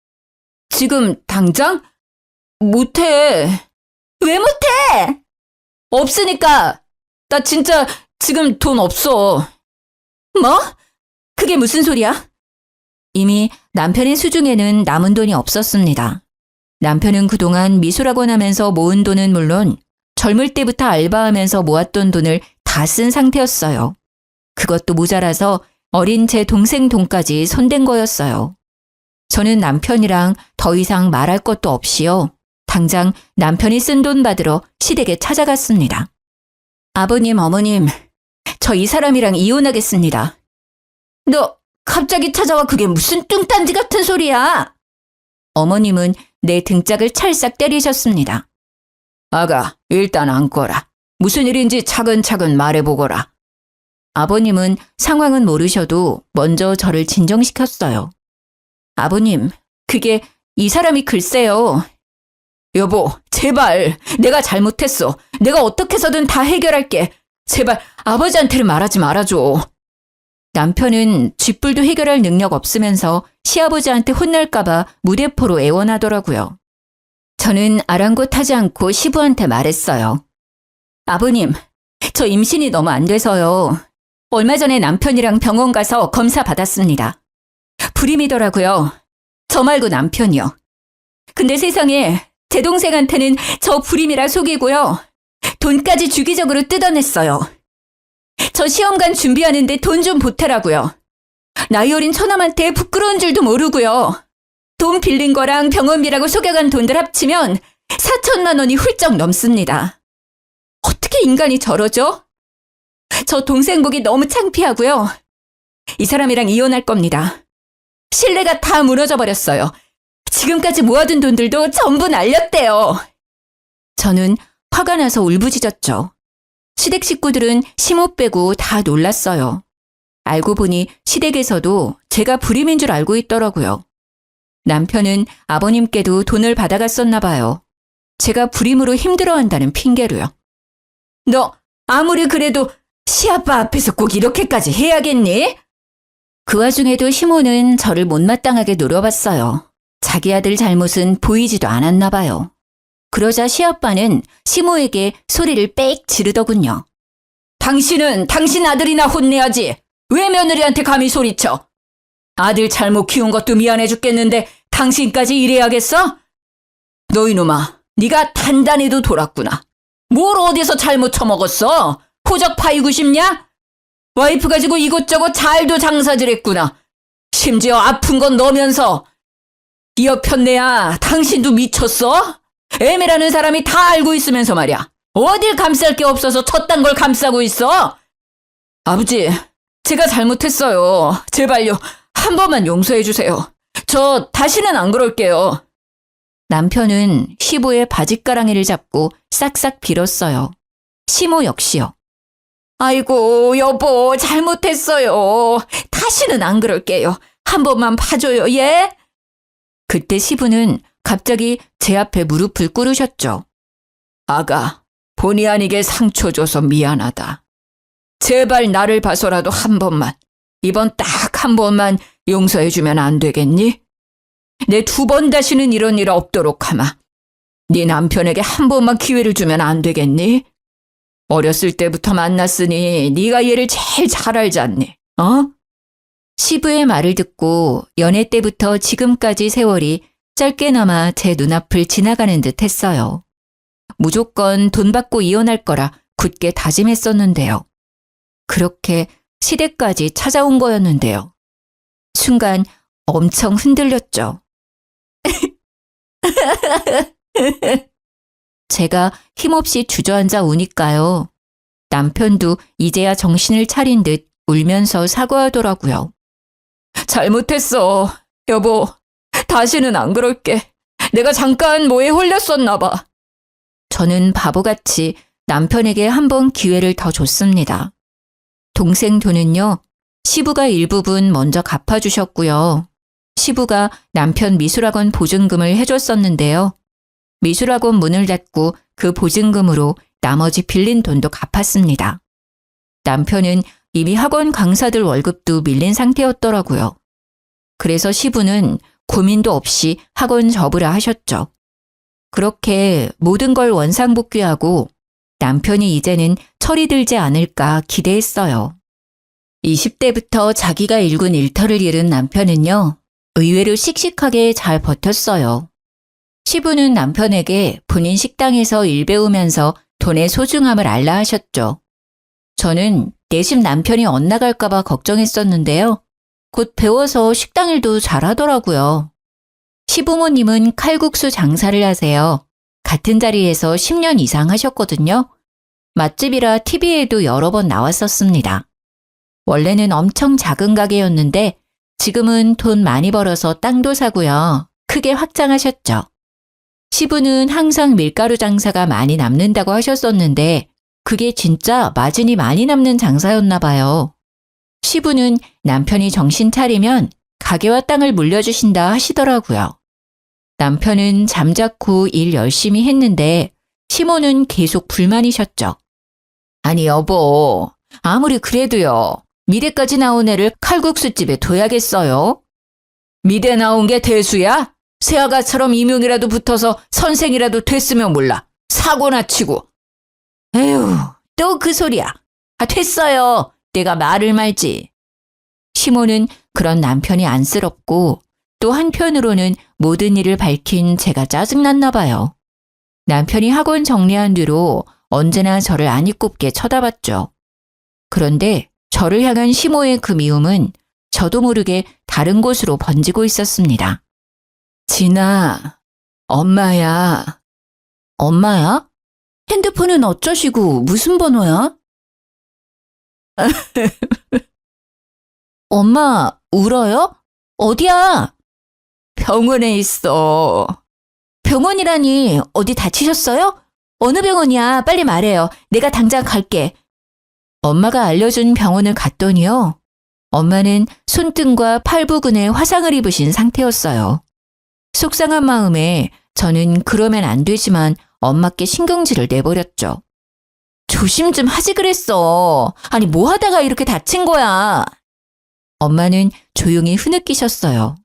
지금 당장? 못해. 왜 못해? 없으니까. 나 진짜 지금 돈 없어. 뭐? 그게 무슨 소리야? 이미 남편의 수중에는 남은 돈이 없었습니다. 남편은 그동안 미술학원 하면서 모은 돈은 물론 젊을 때부터 알바하면서 모았던 돈을 다 쓴 상태였어요. 그것도 모자라서 어린 제 동생 돈까지 손댄 거였어요. 저는 남편이랑 더 이상 말할 것도 없이요. 당장 남편이 쓴 돈 받으러 시댁에 찾아갔습니다. 아버님, 어머님, 저 이 사람이랑 이혼하겠습니다. 너 갑자기 찾아와 그게 무슨 뚱딴지 같은 소리야? 어머님은 내 등짝을 찰싹 때리셨습니다. 아가, 일단 앉거라. 무슨 일인지 차근차근 말해보거라. 아버님은 상황은 모르셔도 먼저 저를 진정시켰어요. 아버님, 그게 이 사람이 글쎄요. 여보, 제발 내가 잘못했어. 내가 어떻게 해서든 다 해결할게. 제발 아버지한테는 말하지 말아줘. 남편은 쥐뿔도 해결할 능력 없으면서 시아버지한테 혼날까봐 무대포로 애원하더라고요. 저는 아랑곳하지 않고 시부한테 말했어요. 아버님, 저 임신이 너무 안 돼서요. 얼마 전에 남편이랑 병원 가서 검사 받았습니다. 불임이더라고요. 저 말고 남편이요. 근데 세상에 제 동생한테는 저 불임이라 속이고요. 돈까지 주기적으로 뜯어냈어요. 저 시험관 준비하는데 돈 좀 보태라고요. 나이 어린 처남한테 부끄러운 줄도 모르고요. 돈 빌린 거랑 병원비라고 속여간 돈들 합치면 4천만 원이 훌쩍 넘습니다. 어떻게 인간이 저러죠? 저 동생 보기 너무 창피하고요. 이 사람이랑 이혼할 겁니다. 신뢰가 다 무너져 버렸어요. 지금까지 모아둔 돈들도 전부 날렸대요. 저는 화가 나서 울부짖었죠. 시댁 식구들은 시모 빼고 다 놀랐어요. 알고 보니 시댁에서도 제가 불임인 줄 알고 있더라고요. 남편은 아버님께도 돈을 받아갔었나 봐요. 제가 불임으로 힘들어한다는 핑계로요. 너 아무리 그래도 시아빠 앞에서 꼭 이렇게까지 해야겠니? 그 와중에도 시모는 저를 못마땅하게 노려봤어요. 자기 아들 잘못은 보이지도 않았나 봐요. 그러자 시아빠는 시모에게 소리를 빽 지르더군요. 당신은 당신 아들이나 혼내야지. 왜 며느리한테 감히 소리쳐? 아들 잘못 키운 것도 미안해 죽겠는데 당신까지 이래야겠어? 너 이놈아, 네가 단단히도 돌았구나. 뭘 어디서 잘못 처먹었어? 호적 파이고 싶냐? 와이프 가지고 이것저것 잘도 장사질했구나. 심지어 아픈 건 너면서. 이 여편네야, 당신도 미쳤어? 애매라는 사람이 다 알고 있으면서 말이야. 어딜 감쌀 게 없어서 저딴 걸 감싸고 있어? 아버지, 제가 잘못했어요. 제발요. 한 번만 용서해 주세요. 저 다시는 안 그럴게요. 남편은 시부의 바짓가랑이를 잡고 싹싹 빌었어요. 시모 역시요. 아이고, 여보, 잘못했어요. 다시는 안 그럴게요. 한 번만 봐줘요, 예? 그때 시부는 갑자기 제 앞에 무릎을 꿇으셨죠. 아가, 본의 아니게 상처 줘서 미안하다. 제발 나를 봐서라도 한 번만, 이번 딱 한 번만 용서해주면 안 되겠니? 내 2번 다시는 이런 일 없도록 하마. 네 남편에게 한 번만 기회를 주면 안 되겠니? 어렸을 때부터 만났으니 네가 얘를 제일 잘 알지 않니? 어? 시부의 말을 듣고 연애 때부터 지금까지 세월이 짧게나마 제 눈앞을 지나가는 듯 했어요. 무조건 돈 받고 이혼할 거라 굳게 다짐했었는데요. 그렇게 시댁까지 찾아온 거였는데요. 순간 엄청 흔들렸죠. 제가 힘없이 주저앉아 우니까요. 남편도 이제야 정신을 차린 듯 울면서 사과하더라고요. 잘못했어. 여보, 다시는 안 그럴게. 내가 잠깐 뭐에 홀렸었나 봐. 저는 바보같이 남편에게 한 번 기회를 더 줬습니다. 동생 돈은요, 시부가 일부분 먼저 갚아주셨고요. 시부가 남편 미술학원 보증금을 해줬었는데요. 미술학원 문을 닫고 그 보증금으로 나머지 빌린 돈도 갚았습니다. 남편은 이미 학원 강사들 월급도 밀린 상태였더라고요. 그래서 시부는 고민도 없이 학원 접으라 하셨죠. 그렇게 모든 걸 원상복귀하고 남편이 이제는 철이 들지 않을까 기대했어요. 20대부터 자기가 일군 일터를 잃은 남편은요, 의외로 씩씩하게 잘 버텼어요. 시부는 남편에게 본인 식당에서 일 배우면서 돈의 소중함을 알라 하셨죠. 저는 내심 남편이 엇나갈까봐 걱정했었는데요. 곧 배워서 식당 일도 잘하더라고요. 시부모님은 칼국수 장사를 하세요. 같은 자리에서 10년 이상 하셨거든요. 맛집이라 TV에도 여러 번 나왔었습니다. 원래는 엄청 작은 가게였는데 지금은 돈 많이 벌어서 땅도 사고요. 크게 확장하셨죠. 시부는 항상 밀가루 장사가 많이 남는다고 하셨었는데 그게 진짜 마진이 많이 남는 장사였나 봐요. 시부는 남편이 정신 차리면 가게와 땅을 물려주신다 하시더라고요. 남편은 잠자코 일 열심히 했는데 시모는 계속 불만이셨죠. 아니 여보, 아무리 그래도요. 미대까지 나온 애를 칼국수집에 둬야겠어요? 미대 나온 게 대수야? 새아가처럼 임용이라도 붙어서 선생이라도 됐으면 몰라. 사고나 치고. 에휴, 또 그 소리야. 됐어요. 내가 말을 말지. 시모는 그런 남편이 안쓰럽고 또 한편으로는 모든 일을 밝힌 제가 짜증났나 봐요. 남편이 학원 정리한 뒤로 언제나 저를 아니꼽게 쳐다봤죠. 그런데 저를 향한 시모의 그 미움은 저도 모르게 다른 곳으로 번지고 있었습니다. 진아, 엄마야. 엄마야? 핸드폰은 어쩌시고 무슨 번호야? 엄마, 울어요? 어디야? 병원에 있어. 병원이라니 어디 다치셨어요? 어느 병원이야? 빨리 말해요. 내가 당장 갈게. 엄마가 알려준 병원을 갔더니요. 엄마는 손등과 팔 부근에 화상을 입으신 상태였어요. 속상한 마음에 저는 그러면 안 되지만 엄마께 신경질을 내버렸죠. 조심 좀 하지 그랬어. 아니 뭐 하다가 이렇게 다친 거야. 엄마는 조용히 흐느끼셨어요.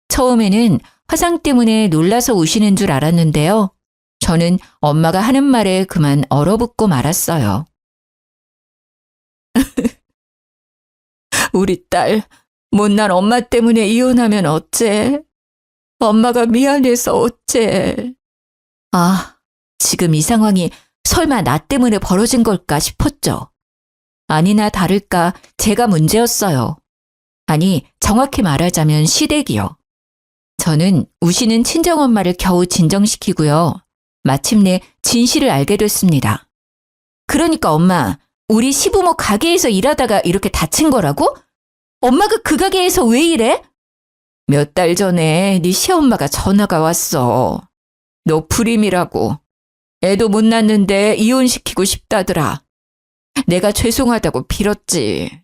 처음에는 화상 때문에 놀라서 우시는 줄 알았는데요. 저는 엄마가 하는 말에 그만 얼어붙고 말았어요. 우리 딸, 못난 엄마 때문에 이혼하면 어째? 엄마가 미안해서 어째? 아, 지금 이 상황이 설마 나 때문에 벌어진 걸까 싶었죠. 아니나 다를까 제가 문제였어요. 아니, 정확히 말하자면 시댁이요. 저는 우시는 친정엄마를 겨우 진정시키고요. 마침내 진실을 알게 됐습니다. 그러니까 엄마, 우리 시부모 가게에서 일하다가 이렇게 다친 거라고? 엄마가 그 가게에서 왜 일해? 몇 달 전에 네 시엄마가 전화가 왔어. 너 불임이라고. 애도 못 낳는데 이혼시키고 싶다더라. 내가 죄송하다고 빌었지.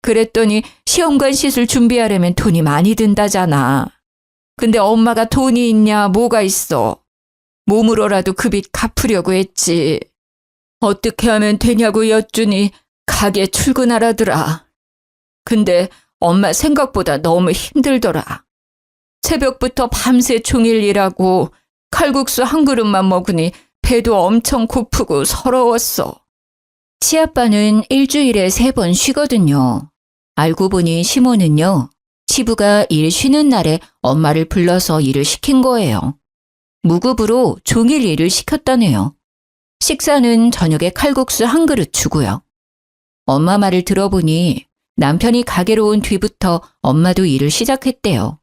그랬더니 시험관 시술 준비하려면 돈이 많이 든다잖아. 근데 엄마가 돈이 있냐 뭐가 있어. 몸으로라도 그 빚 갚으려고 했지. 어떻게 하면 되냐고 여쭈니 가게 출근하라더라. 근데 엄마 생각보다 너무 힘들더라. 새벽부터 밤새 종일 일하고 칼국수 한 그릇만 먹으니 배도 엄청 고프고 서러웠어. 시아빠는 일주일에 3번 쉬거든요. 알고 보니 시모는요. 시부가 일 쉬는 날에 엄마를 불러서 일을 시킨 거예요. 무급으로 종일 일을 시켰다네요. 식사는 저녁에 칼국수 한 그릇 주고요. 엄마 말을 들어보니 남편이 가게로 온 뒤부터 엄마도 일을 시작했대요.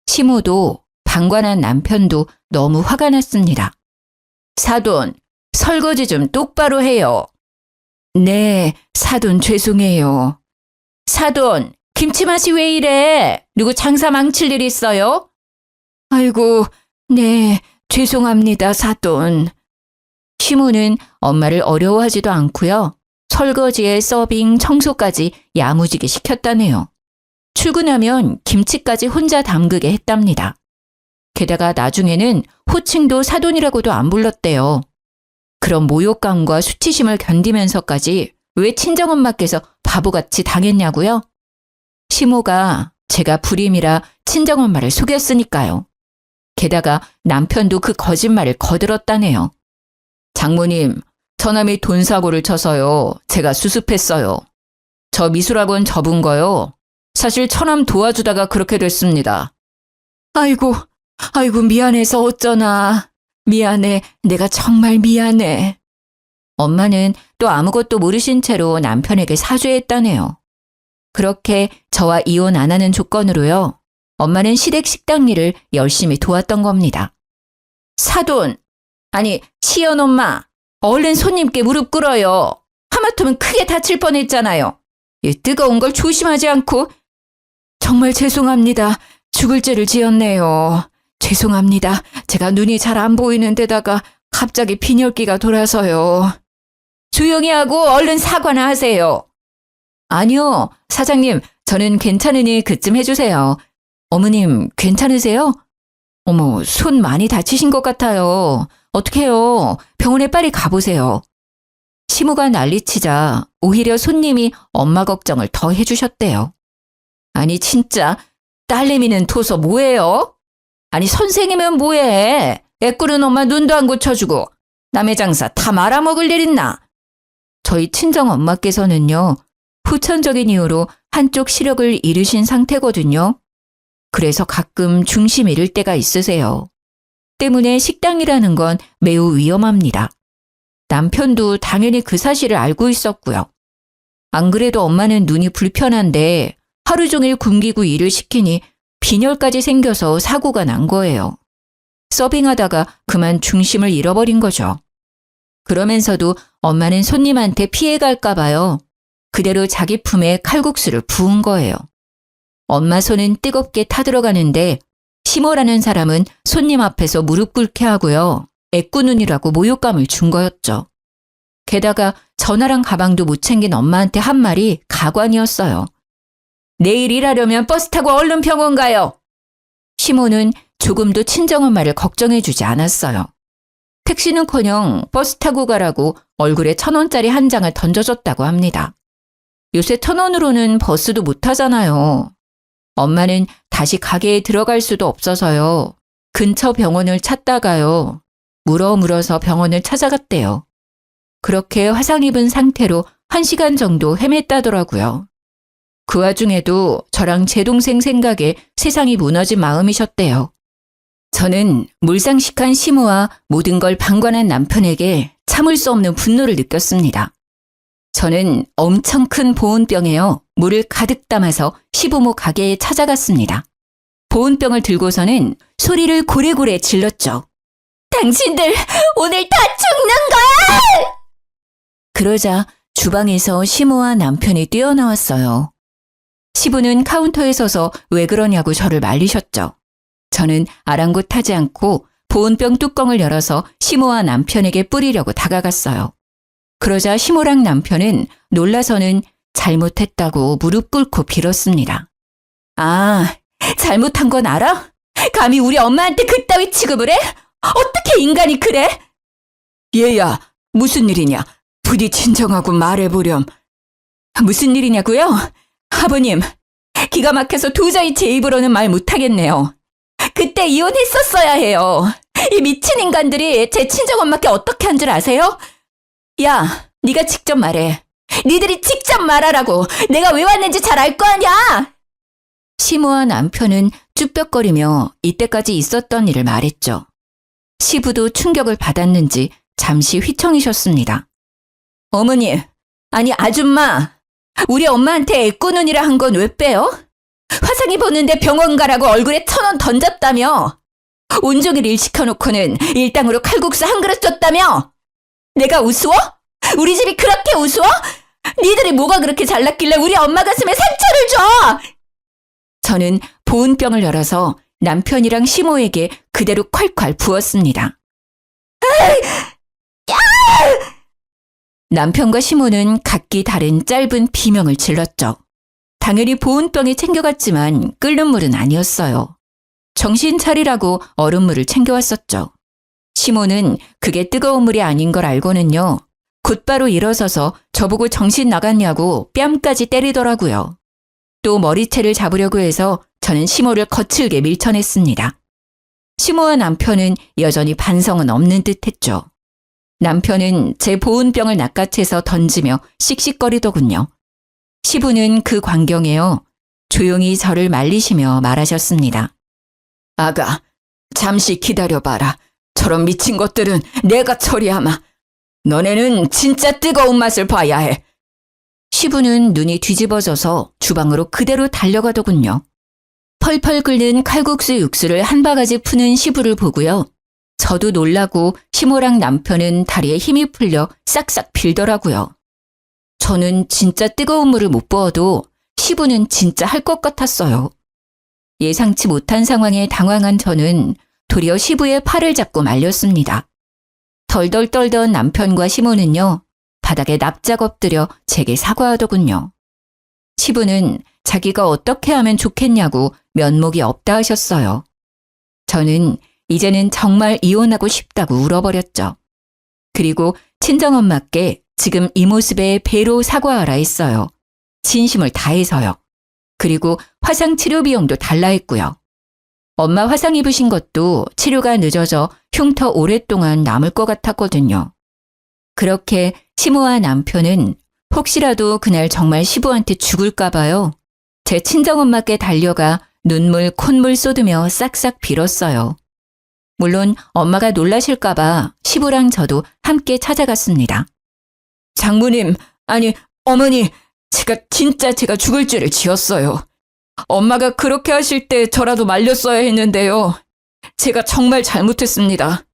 시모도 방관한 남편도 너무 화가 났습니다. 사돈, 설거지 좀 똑바로 해요. 네, 사돈 죄송해요. 사돈, 김치맛이 왜 이래? 누구 장사 망칠 일 있어요? 아이고, 네, 죄송합니다, 사돈. 시모는 엄마를 어려워하지도 않고요. 설거지에 서빙, 청소까지 야무지게 시켰다네요. 출근하면 김치까지 혼자 담그게 했답니다. 게다가 나중에는 호칭도 사돈이라고도 안 불렀대요. 그런 모욕감과 수치심을 견디면서까지 왜 친정엄마께서 바보같이 당했냐고요? 시모가 제가 불임이라 친정엄마를 속였으니까요. 게다가 남편도 그 거짓말을 거들었다네요. 장모님, 처남이 돈 사고를 쳐서요. 제가 수습했어요. 저 미술학원 접은 거요. 사실 처남 도와주다가 그렇게 됐습니다. 아이고 미안해서 어쩌나. 미안해. 내가 정말 미안해. 엄마는 또 아무것도 모르신 채로 남편에게 사죄했다네요. 그렇게 저와 이혼 안 하는 조건으로요. 엄마는 시댁 식당 일을 열심히 도왔던 겁니다. 사돈, 아니 시연 엄마, 얼른 손님께 무릎 꿇어요. 하마터면 크게 다칠 뻔했잖아요. 이 뜨거운 걸 조심하지 않고. 정말 죄송합니다. 죽을 죄를 지었네요. 죄송합니다. 제가 눈이 잘 안 보이는 데다가 갑자기 빈혈기가 돌아서요. 조용히 하고 얼른 사과나 하세요. 아니요, 사장님, 저는 괜찮으니 그쯤 해주세요. 어머님, 괜찮으세요? 어머, 손 많이 다치신 것 같아요. 어떡해요? 병원에 빨리 가보세요. 시모가 난리치자 오히려 손님이 엄마 걱정을 더 해주셨대요. 아니 진짜 딸내미는 도서 뭐예요? 아니 선생이면 뭐해? 애꾸는 엄마 눈도 안 고쳐주고 남의 장사 다 말아먹을 일 있나? 저희 친정엄마께서는요. 후천적인 이유로 한쪽 시력을 잃으신 상태거든요. 그래서 가끔 중심 잃을 때가 있으세요. 때문에 식당이라는 건 매우 위험합니다. 남편도 당연히 그 사실을 알고 있었고요. 안 그래도 엄마는 눈이 불편한데 하루 종일 굶기고 일을 시키니 빈혈까지 생겨서 사고가 난 거예요. 서빙하다가 그만 중심을 잃어버린 거죠. 그러면서도 엄마는 손님한테 피해갈까 봐요. 그대로 자기 품에 칼국수를 부은 거예요. 엄마 손은 뜨겁게 타들어가는데 시모라는 사람은 손님 앞에서 무릎 꿇게 하고요. 애꾸눈이라고 모욕감을 준 거였죠. 게다가 전화랑 가방도 못 챙긴 엄마한테 한 말이 가관이었어요. 내일 일하려면 버스 타고 얼른 병원 가요. 시모는 조금도 친정엄마를 걱정해주지 않았어요. 택시는커녕 버스 타고 가라고 얼굴에 1,000원짜리 한 장을 던져줬다고 합니다. 요새 1,000원으로는 버스도 못 타잖아요. 엄마는 다시 가게에 들어갈 수도 없어서요. 근처 병원을 찾다가요. 물어서 병원을 찾아갔대요. 그렇게 화상 입은 상태로 1시간 정도 헤맸다더라고요. 그 와중에도 저랑 제 동생 생각에 세상이 무너진 마음이셨대요. 저는 물상식한 시모와 모든 걸 방관한 남편에게 참을 수 없는 분노를 느꼈습니다. 저는 엄청 큰 보온병에요. 물을 가득 담아서 시부모 가게에 찾아갔습니다. 보온병을 들고서는 소리를 고래고래 질렀죠. 당신들 오늘 다 죽는 거야! 그러자 주방에서 시모와 남편이 뛰어나왔어요. 시부는 카운터에 서서 왜 그러냐고 저를 말리셨죠. 저는 아랑곳하지 않고 보온병 뚜껑을 열어서 시모와 남편에게 뿌리려고 다가갔어요. 그러자 시모랑 남편은 놀라서는 잘못했다고 무릎 꿇고 빌었습니다. 아, 잘못한 건 알아? 감히 우리 엄마한테 그따위 취급을 해? 어떻게 인간이 그래? 얘야, 무슨 일이냐? 부디 진정하고 말해보렴. 무슨 일이냐고요? 아버님, 기가 막혀서 도저히 제 입으로는 말 못하겠네요. 그때 이혼했었어야 해요. 이 미친 인간들이 제 친정엄마께 어떻게 한 줄 아세요? 야, 네가 직접 말해. 니들이 직접 말하라고. 내가 왜 왔는지 잘 알 거 아냐? 시모와 남편은 쭈뼛거리며 이때까지 있었던 일을 말했죠. 시부도 충격을 받았는지 잠시 휘청이셨습니다. 어머니, 아니 아줌마, 우리 엄마한테 애꾸눈이라 한 건 왜 빼요? 화상이 보는데 병원 가라고 얼굴에 1,000원 던졌다며? 온종일 일 시켜놓고는 일당으로 칼국수 한 그릇 줬다며? 내가 우스워? 우리 집이 그렇게 우스워? 니들이 뭐가 그렇게 잘났길래 우리 엄마 가슴에 상처를 줘? 저는 보온병을 열어서 남편이랑 시모에게 그대로 콸콸 부었습니다. 남편과 시모는 각기 다른 짧은 비명을 질렀죠. 당연히 보온병에 챙겨갔지만 끓는 물은 아니었어요. 정신 차리라고 얼음물을 챙겨왔었죠. 시모는 그게 뜨거운 물이 아닌 걸 알고는요. 곧바로 일어서서 저보고 정신 나갔냐고 뺨까지 때리더라고요. 또 머리채를 잡으려고 해서 저는 시모를 거칠게 밀쳐냈습니다. 시모와 남편은 여전히 반성은 없는 듯했죠. 남편은 제 보온병을 낚아채서 던지며 씩씩거리더군요. 시부는 그 광경에요. 조용히 저를 말리시며 말하셨습니다. 아가, 잠시 기다려봐라. 저런 미친 것들은 내가 처리하마. 너네는 진짜 뜨거운 맛을 봐야 해. 시부는 눈이 뒤집어져서 주방으로 그대로 달려가더군요. 펄펄 끓는 칼국수 육수를 한 바가지 푸는 시부를 보고요. 저도 놀라고 시모랑 남편은 다리에 힘이 풀려 싹싹 빌더라고요. 저는 진짜 뜨거운 물을 못 부어도 시부는 진짜 할 것 같았어요. 예상치 못한 상황에 당황한 저는 도리어 시부의 팔을 잡고 말렸습니다. 덜덜 떨던 남편과 시모는요, 바닥에 납작 엎드려 제게 사과하더군요. 시부는 자기가 어떻게 하면 좋겠냐고 면목이 없다 하셨어요. 저는 이제는 정말 이혼하고 싶다고 울어버렸죠. 그리고 친정엄마께 지금 이 모습에 배로 사과하라 했어요. 진심을 다해서요. 그리고 화상 치료 비용도 달라 했고요. 엄마 화상 입으신 것도 치료가 늦어져 흉터 오랫동안 남을 것 같았거든요. 그렇게 시모와 남편은 혹시라도 그날 정말 시부한테 죽을까 봐요. 제 친정엄마께 달려가 눈물 콧물 쏟으며 싹싹 빌었어요. 물론 엄마가 놀라실까 봐 시부랑 저도 함께 찾아갔습니다. 장모님, 아니 어머니, 제가 죽을 죄를 지었어요. 엄마가 그렇게 하실 때 저라도 말렸어야 했는데요. 제가 정말 잘못했습니다.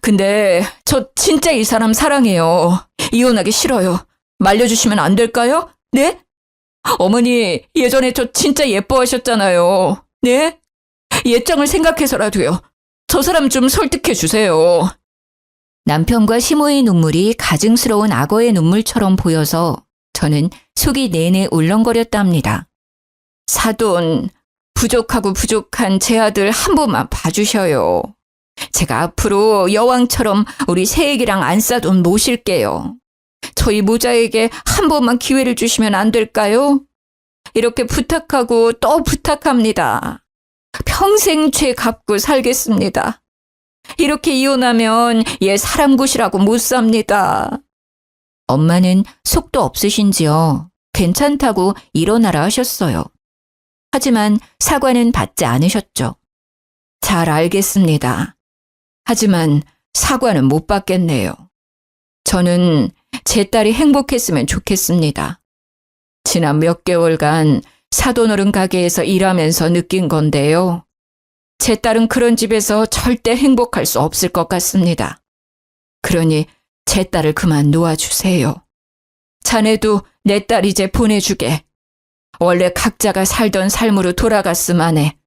근데 저 진짜 이 사람 사랑해요. 이혼하기 싫어요. 말려주시면 안 될까요? 네? 어머니, 예전에 저 진짜 예뻐하셨잖아요. 네? 예정을 생각해서라도요. 저 사람 좀 설득해 주세요. 남편과 시모의 눈물이 가증스러운 악어의 눈물처럼 보여서 저는 속이 내내 울렁거렸답니다. 사돈, 부족한 제 아들 한 번만 봐주셔요. 제가 앞으로 여왕처럼 우리 새애기랑 안싸돈 모실게요. 저희 모자에게 한 번만 기회를 주시면 안 될까요? 이렇게 부탁하고 또 부탁합니다. 평생 죄 갚고 살겠습니다. 이렇게 이혼하면 얘 사람 굿이라고 못 삽니다. 엄마는 속도 없으신지요. 괜찮다고 일어나라 하셨어요. 하지만 사과는 받지 않으셨죠. 잘 알겠습니다. 하지만 사과는 못 받겠네요. 저는 제 딸이 행복했으면 좋겠습니다. 지난 몇 개월간 사돈어른 가게에서 일하면서 느낀 건데요. 제 딸은 그런 집에서 절대 행복할 수 없을 것 같습니다. 그러니 제 딸을 그만 놓아주세요. 자네도 내 딸 이제 보내주게. 원래 각자가 살던 삶으로 돌아갔음 해.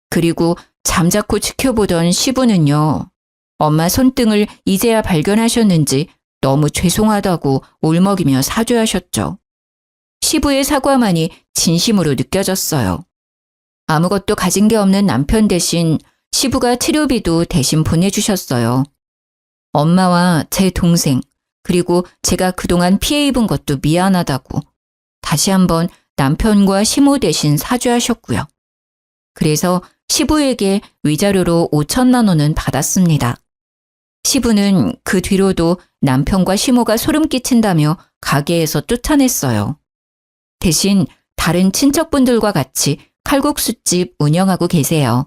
그리고 잠자코 지켜보던 시부는요. 엄마 손등을 이제야 발견하셨는지 너무 죄송하다고 울먹이며 사죄하셨죠. 시부의 사과만이 진심으로 느껴졌어요. 아무것도 가진 게 없는 남편 대신 시부가 치료비도 대신 보내주셨어요. 엄마와 제 동생, 그리고 제가 그동안 피해 입은 것도 미안하다고 다시 한번 남편과 시모 대신 사죄하셨고요. 그래서 시부에게 위자료로 5천만 원은 받았습니다. 시부는 그 뒤로도 남편과 시모가 소름 끼친다며 가게에서 쫓아냈어요. 대신 다른 친척분들과 같이 칼국수집 운영하고 계세요.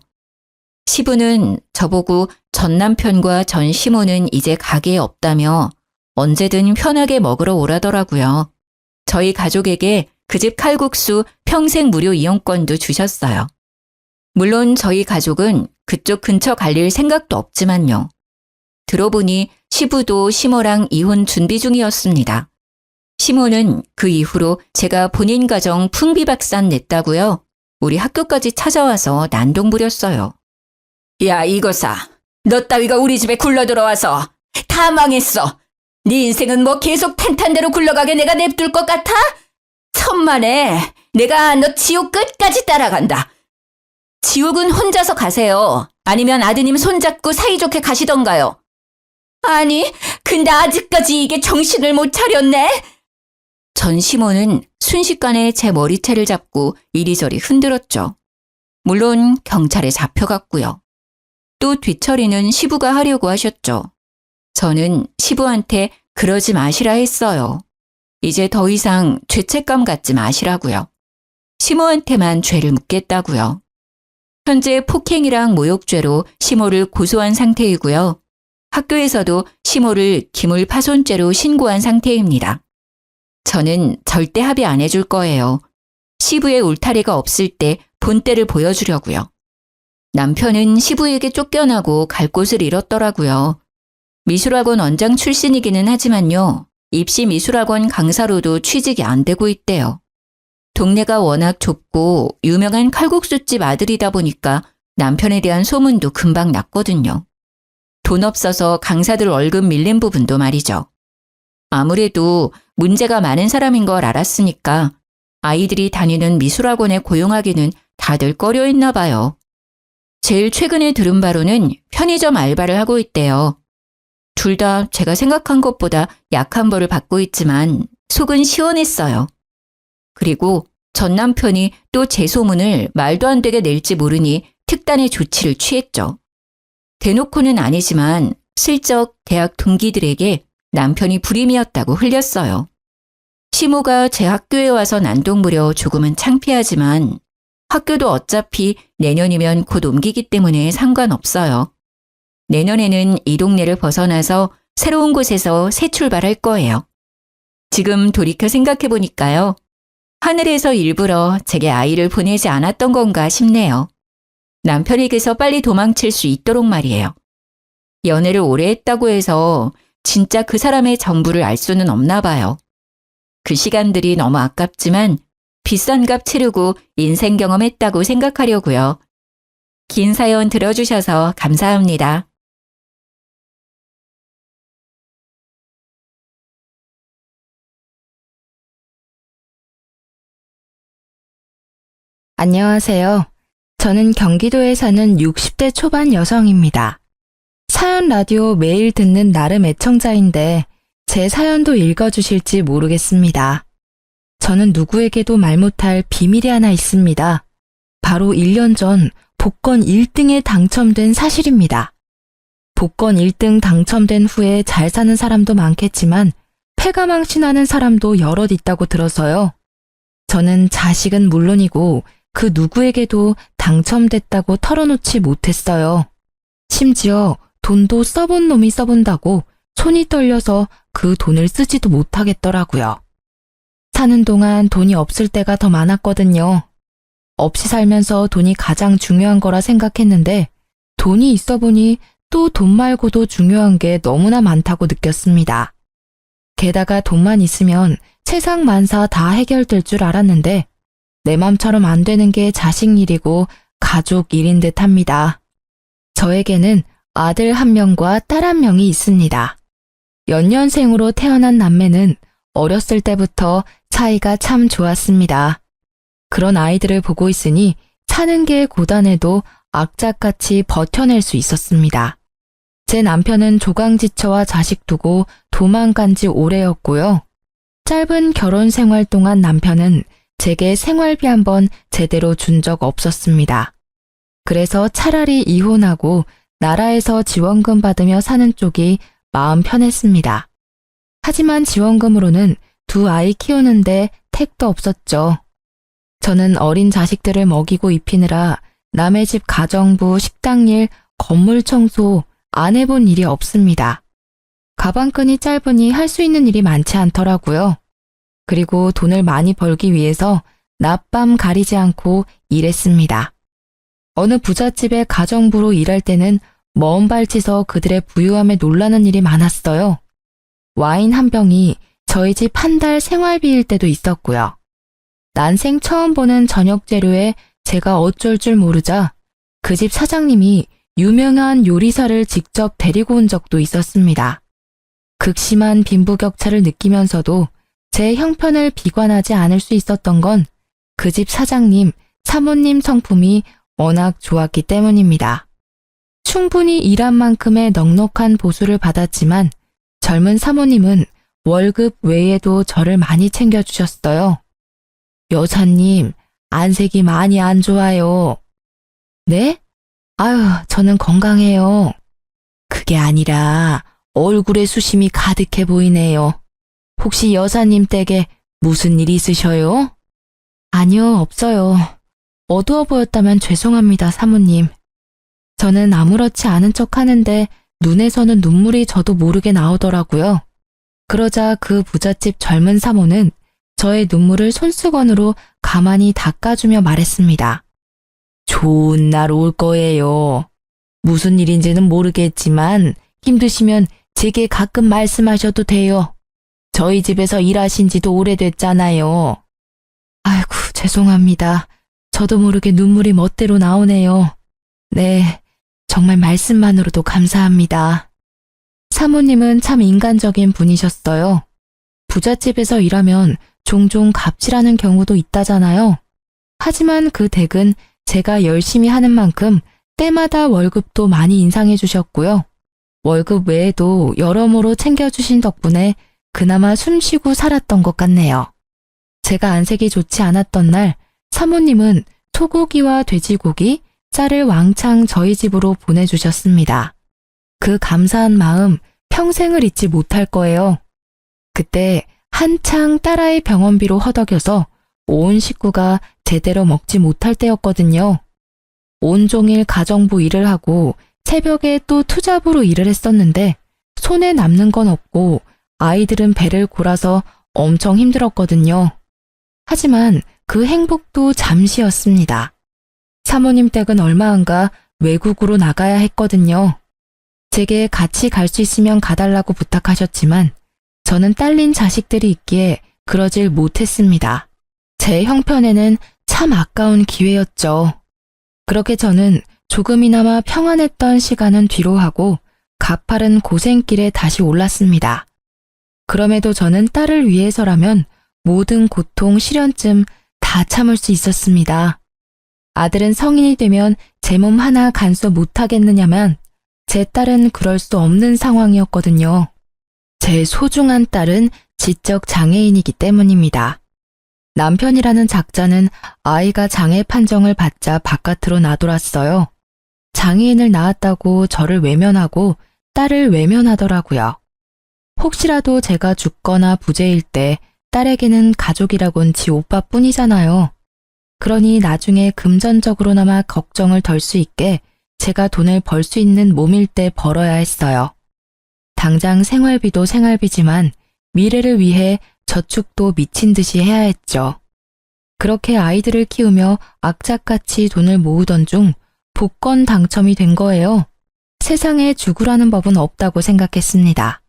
시부는 저보고 전 남편과 전 시모는 이제 가게에 없다며 언제든 편하게 먹으러 오라더라고요. 저희 가족에게 그 집 칼국수 평생 무료 이용권도 주셨어요. 물론 저희 가족은 그쪽 근처 갈릴 생각도 없지만요. 들어보니 시부도 시모랑 이혼 준비 중이었습니다. 시모는 그 이후로 제가 본인 가정 풍비박산 냈다고요. 우리 학교까지 찾아와서 난동 부렸어요. 야, 이거사. 너 따위가 우리 집에 굴러들어와서 다 망했어. 네 인생은 뭐 계속 탄탄대로 굴러가게 내가 냅둘 것 같아? 천만에 내가 너 지옥 끝까지 따라간다. 지옥은 혼자서 가세요. 아니면 아드님 손잡고 사이좋게 가시던가요. 아니, 근데 아직까지 이게 정신을 못 차렸네. 전 시모는 순식간에 제 머리채를 잡고 이리저리 흔들었죠. 물론 경찰에 잡혀갔고요. 또 뒤처리는 시부가 하려고 하셨죠. 저는 시부한테 그러지 마시라 했어요. 이제 더 이상 죄책감 갖지 마시라고요. 시모한테만 죄를 묻겠다고요. 현재 폭행이랑 모욕죄로 시모를 고소한 상태이고요. 학교에서도 시모를 기물파손죄로 신고한 상태입니다. 저는 절대 합의 안 해줄 거예요. 시부의 울타리가 없을 때 본때를 보여주려고요. 남편은 시부에게 쫓겨나고 갈 곳을 잃었더라고요. 미술학원 원장 출신이기는 하지만요. 입시 미술학원 강사로도 취직이 안 되고 있대요. 동네가 워낙 좁고 유명한 칼국수집 아들이다 보니까 남편에 대한 소문도 금방 났거든요. 돈 없어서 강사들 월급 밀린 부분도 말이죠. 아무래도 문제가 많은 사람인 걸 알았으니까 아이들이 다니는 미술학원에 고용하기는 다들 꺼려했나 봐요. 제일 최근에 들은 바로는 편의점 알바를 하고 있대요. 둘 다 제가 생각한 것보다 약한 벌을 받고 있지만 속은 시원했어요. 그리고 전 남편이 또 제 소문을 말도 안 되게 낼지 모르니 특단의 조치를 취했죠. 대놓고는 아니지만 슬쩍 대학 동기들에게 남편이 불임이었다고 흘렸어요. 시모가 제 학교에 와서 난동부려 조금은 창피하지만 학교도 어차피 내년이면 곧 옮기기 때문에 상관없어요. 내년에는 이 동네를 벗어나서 새로운 곳에서 새 출발할 거예요. 지금 돌이켜 생각해보니까요. 하늘에서 일부러 제게 아이를 보내지 않았던 건가 싶네요. 남편에게서 빨리 도망칠 수 있도록 말이에요. 연애를 오래 했다고 해서 진짜 그 사람의 전부를 알 수는 없나 봐요. 그 시간들이 너무 아깝지만 비싼 값 치르고 인생 경험했다고 생각하려고요. 긴 사연 들어주셔서 감사합니다. 안녕하세요. 저는 경기도에 사는 60대 초반 여성입니다. 사연 라디오 매일 듣는 나름 애청자인데 제 사연도 읽어주실지 모르겠습니다. 저는 누구에게도 말 못할 비밀이 하나 있습니다. 바로 1년 전 복권 1등에 당첨된 사실입니다. 복권 1등 당첨된 후에 잘 사는 사람도 많겠지만 패가망신하는 사람도 여럿 있다고 들어서요. 저는 자식은 물론이고 그 누구에게도 당첨됐다고 털어놓지 못했어요. 심지어 돈도 써본 놈이 써본다고 손이 떨려서 그 돈을 쓰지도 못하겠더라고요. 사는 동안 돈이 없을 때가 더 많았거든요. 없이 살면서 돈이 가장 중요한 거라 생각했는데 돈이 있어 보니 또 돈 말고도 중요한 게 너무나 많다고 느꼈습니다. 게다가 돈만 있으면 세상 만사 다 해결될 줄 알았는데 내 맘처럼 안 되는 게 자식 일이고 가족 일인 듯 합니다. 저에게는 아들 1명과 딸 1명이 있습니다. 연년생으로 태어난 남매는 어렸을 때부터 사이가 참 좋았습니다. 그런 아이들을 보고 있으니 사는 게 고단해도 악착같이 버텨낼 수 있었습니다. 제 남편은 조강지처와 자식 두고 도망간 지 오래였고요. 짧은 결혼 생활 동안 남편은 제게 생활비 한번 제대로 준 적 없었습니다. 그래서 차라리 이혼하고 나라에서 지원금 받으며 사는 쪽이 마음 편했습니다. 하지만 지원금으로는 2 아이 키우는데 택도 없었죠. 저는 어린 자식들을 먹이고 입히느라 남의 집 가정부, 식당일, 건물 청소 안 해본 일이 없습니다. 가방끈이 짧으니 할 수 있는 일이 많지 않더라고요. 그리고 돈을 많이 벌기 위해서 낮밤 가리지 않고 일했습니다. 어느 부잣집의 가정부로 일할 때는 먼 발치서 그들의 부유함에 놀라는 일이 많았어요. 와인 한 병이 저희 집 한 달 생활비일 때도 있었고요. 난생 처음 보는 저녁 재료에 제가 어쩔 줄 모르자 그 집 사장님이 유명한 요리사를 직접 데리고 온 적도 있었습니다. 극심한 빈부격차를 느끼면서도 제 형편을 비관하지 않을 수 있었던 건 그 집 사장님, 사모님 성품이 워낙 좋았기 때문입니다. 충분히 일한 만큼의 넉넉한 보수를 받았지만 젊은 사모님은 월급 외에도 저를 많이 챙겨주셨어요. 여사님, 안색이 많이 안 좋아요. 네? 아유, 저는 건강해요. 그게 아니라 얼굴에 수심이 가득해 보이네요. 혹시 여사님 댁에 무슨 일 있으셔요? 아니요, 없어요. 어두워 보였다면 죄송합니다, 사모님. 저는 아무렇지 않은 척 하는데 눈에서는 눈물이 저도 모르게 나오더라고요. 그러자 그 부잣집 젊은 사모는 저의 눈물을 손수건으로 가만히 닦아주며 말했습니다. 좋은 날 올 거예요. 무슨 일인지는 모르겠지만 힘드시면 제게 가끔 말씀하셔도 돼요. 저희 집에서 일하신 지도 오래됐잖아요. 아이고, 죄송합니다. 저도 모르게 눈물이 멋대로 나오네요. 네, 정말 말씀만으로도 감사합니다. 사모님은 참 인간적인 분이셨어요. 부잣집에서 일하면 종종 갑질하는 경우도 있다잖아요. 하지만 그 댁은 제가 열심히 하는 만큼 때마다 월급도 많이 인상해 주셨고요. 월급 외에도 여러모로 챙겨주신 덕분에 그나마 숨쉬고 살았던 것 같네요. 제가 안색이 좋지 않았던 날 사모님은 소고기와 돼지고기, 쌀을 왕창 저희 집으로 보내주셨습니다. 그 감사한 마음 평생을 잊지 못할 거예요. 그때 한창 딸아이 병원비로 허덕여서 온 식구가 제대로 먹지 못할 때였거든요. 온종일 가정부 일을 하고 새벽에 또 투잡으로 일을 했었는데 손에 남는 건 없고 아이들은 배를 골아서 엄청 힘들었거든요. 하지만 그 행복도 잠시였습니다. 사모님 댁은 얼마 안가 외국으로 나가야 했거든요. 제게 같이 갈 수 있으면 가달라고 부탁하셨지만 저는 딸린 자식들이 있기에 그러질 못했습니다. 제 형편에는 참 아까운 기회였죠. 그렇게 저는 조금이나마 평안했던 시간은 뒤로 하고 가파른 고생길에 다시 올랐습니다. 그럼에도 저는 딸을 위해서라면 모든 고통, 시련쯤 다 참을 수 있었습니다. 아들은 성인이 되면 제 몸 하나 간수 못하겠느냐면 제 딸은 그럴 수 없는 상황이었거든요. 제 소중한 딸은 지적 장애인이기 때문입니다. 남편이라는 작자는 아이가 장애 판정을 받자 바깥으로 나돌았어요. 장애인을 낳았다고 저를 외면하고 딸을 외면하더라고요. 혹시라도 제가 죽거나 부재일 때 딸에게는 가족이라곤 지 오빠뿐이잖아요. 그러니 나중에 금전적으로나마 걱정을 덜 수 있게 제가 돈을 벌 수 있는 몸일 때 벌어야 했어요. 당장 생활비도 생활비지만 미래를 위해 저축도 미친 듯이 해야 했죠. 그렇게 아이들을 키우며 악착같이 돈을 모으던 중 복권 당첨이 된 거예요. 세상에 죽으라는 법은 없다고 생각했습니다.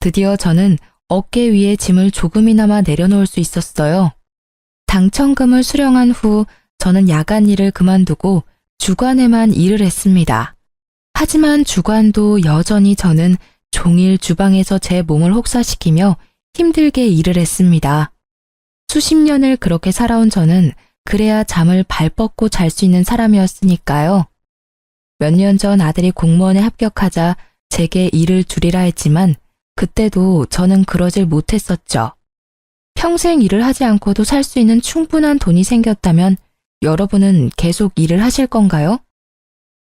드디어 저는 어깨 위에 짐을 조금이나마 내려놓을 수 있었어요. 당첨금을 수령한 후 저는 야간 일을 그만두고 주간에만 일을 했습니다. 하지만 주간도 여전히 저는 종일 주방에서 제 몸을 혹사시키며 힘들게 일을 했습니다. 수십 년을 그렇게 살아온 저는 그래야 잠을 발 뻗고 잘 수 있는 사람이었으니까요. 몇 년 전 아들이 공무원에 합격하자 제게 일을 줄이라 했지만 그때도 저는 그러질 못했었죠. 평생 일을 하지 않고도 살 수 있는 충분한 돈이 생겼다면 여러분은 계속 일을 하실 건가요?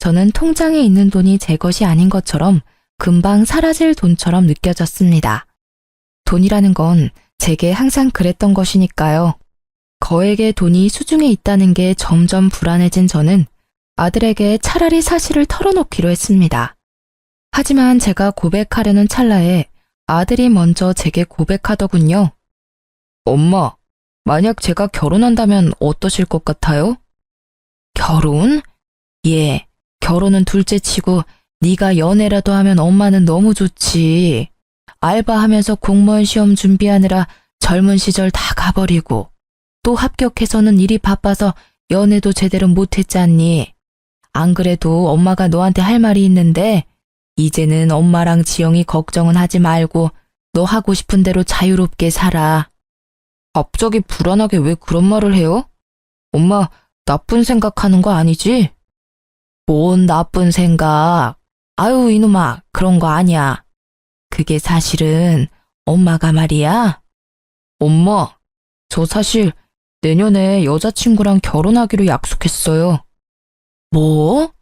저는 통장에 있는 돈이 제 것이 아닌 것처럼 금방 사라질 돈처럼 느껴졌습니다. 돈이라는 건 제게 항상 그랬던 것이니까요. 거액의 돈이 수중에 있다는 게 점점 불안해진 저는 아들에게 차라리 사실을 털어놓기로 했습니다. 하지만 제가 고백하려는 찰나에 아들이 먼저 제게 고백하더군요. 엄마, 만약 제가 결혼한다면 어떠실 것 같아요? 결혼? 예, 결혼은 둘째치고 네가 연애라도 하면 엄마는 너무 좋지. 알바하면서 공무원 시험 준비하느라 젊은 시절 다 가버리고 또 합격해서는 일이 바빠서 연애도 제대로 못했잖니. 안 그래도 엄마가 너한테 할 말이 있는데 이제는 엄마랑 지영이 걱정은 하지 말고 너 하고 싶은 대로 자유롭게 살아. 갑자기 불안하게 왜 그런 말을 해요? 엄마 나쁜 생각하는 거 아니지? 뭔 나쁜 생각. 아유 이놈아 그런 거 아니야. 그게 사실은 엄마가 말이야. 엄마, 저 사실 내년에 여자친구랑 결혼하기로 약속했어요. 뭐?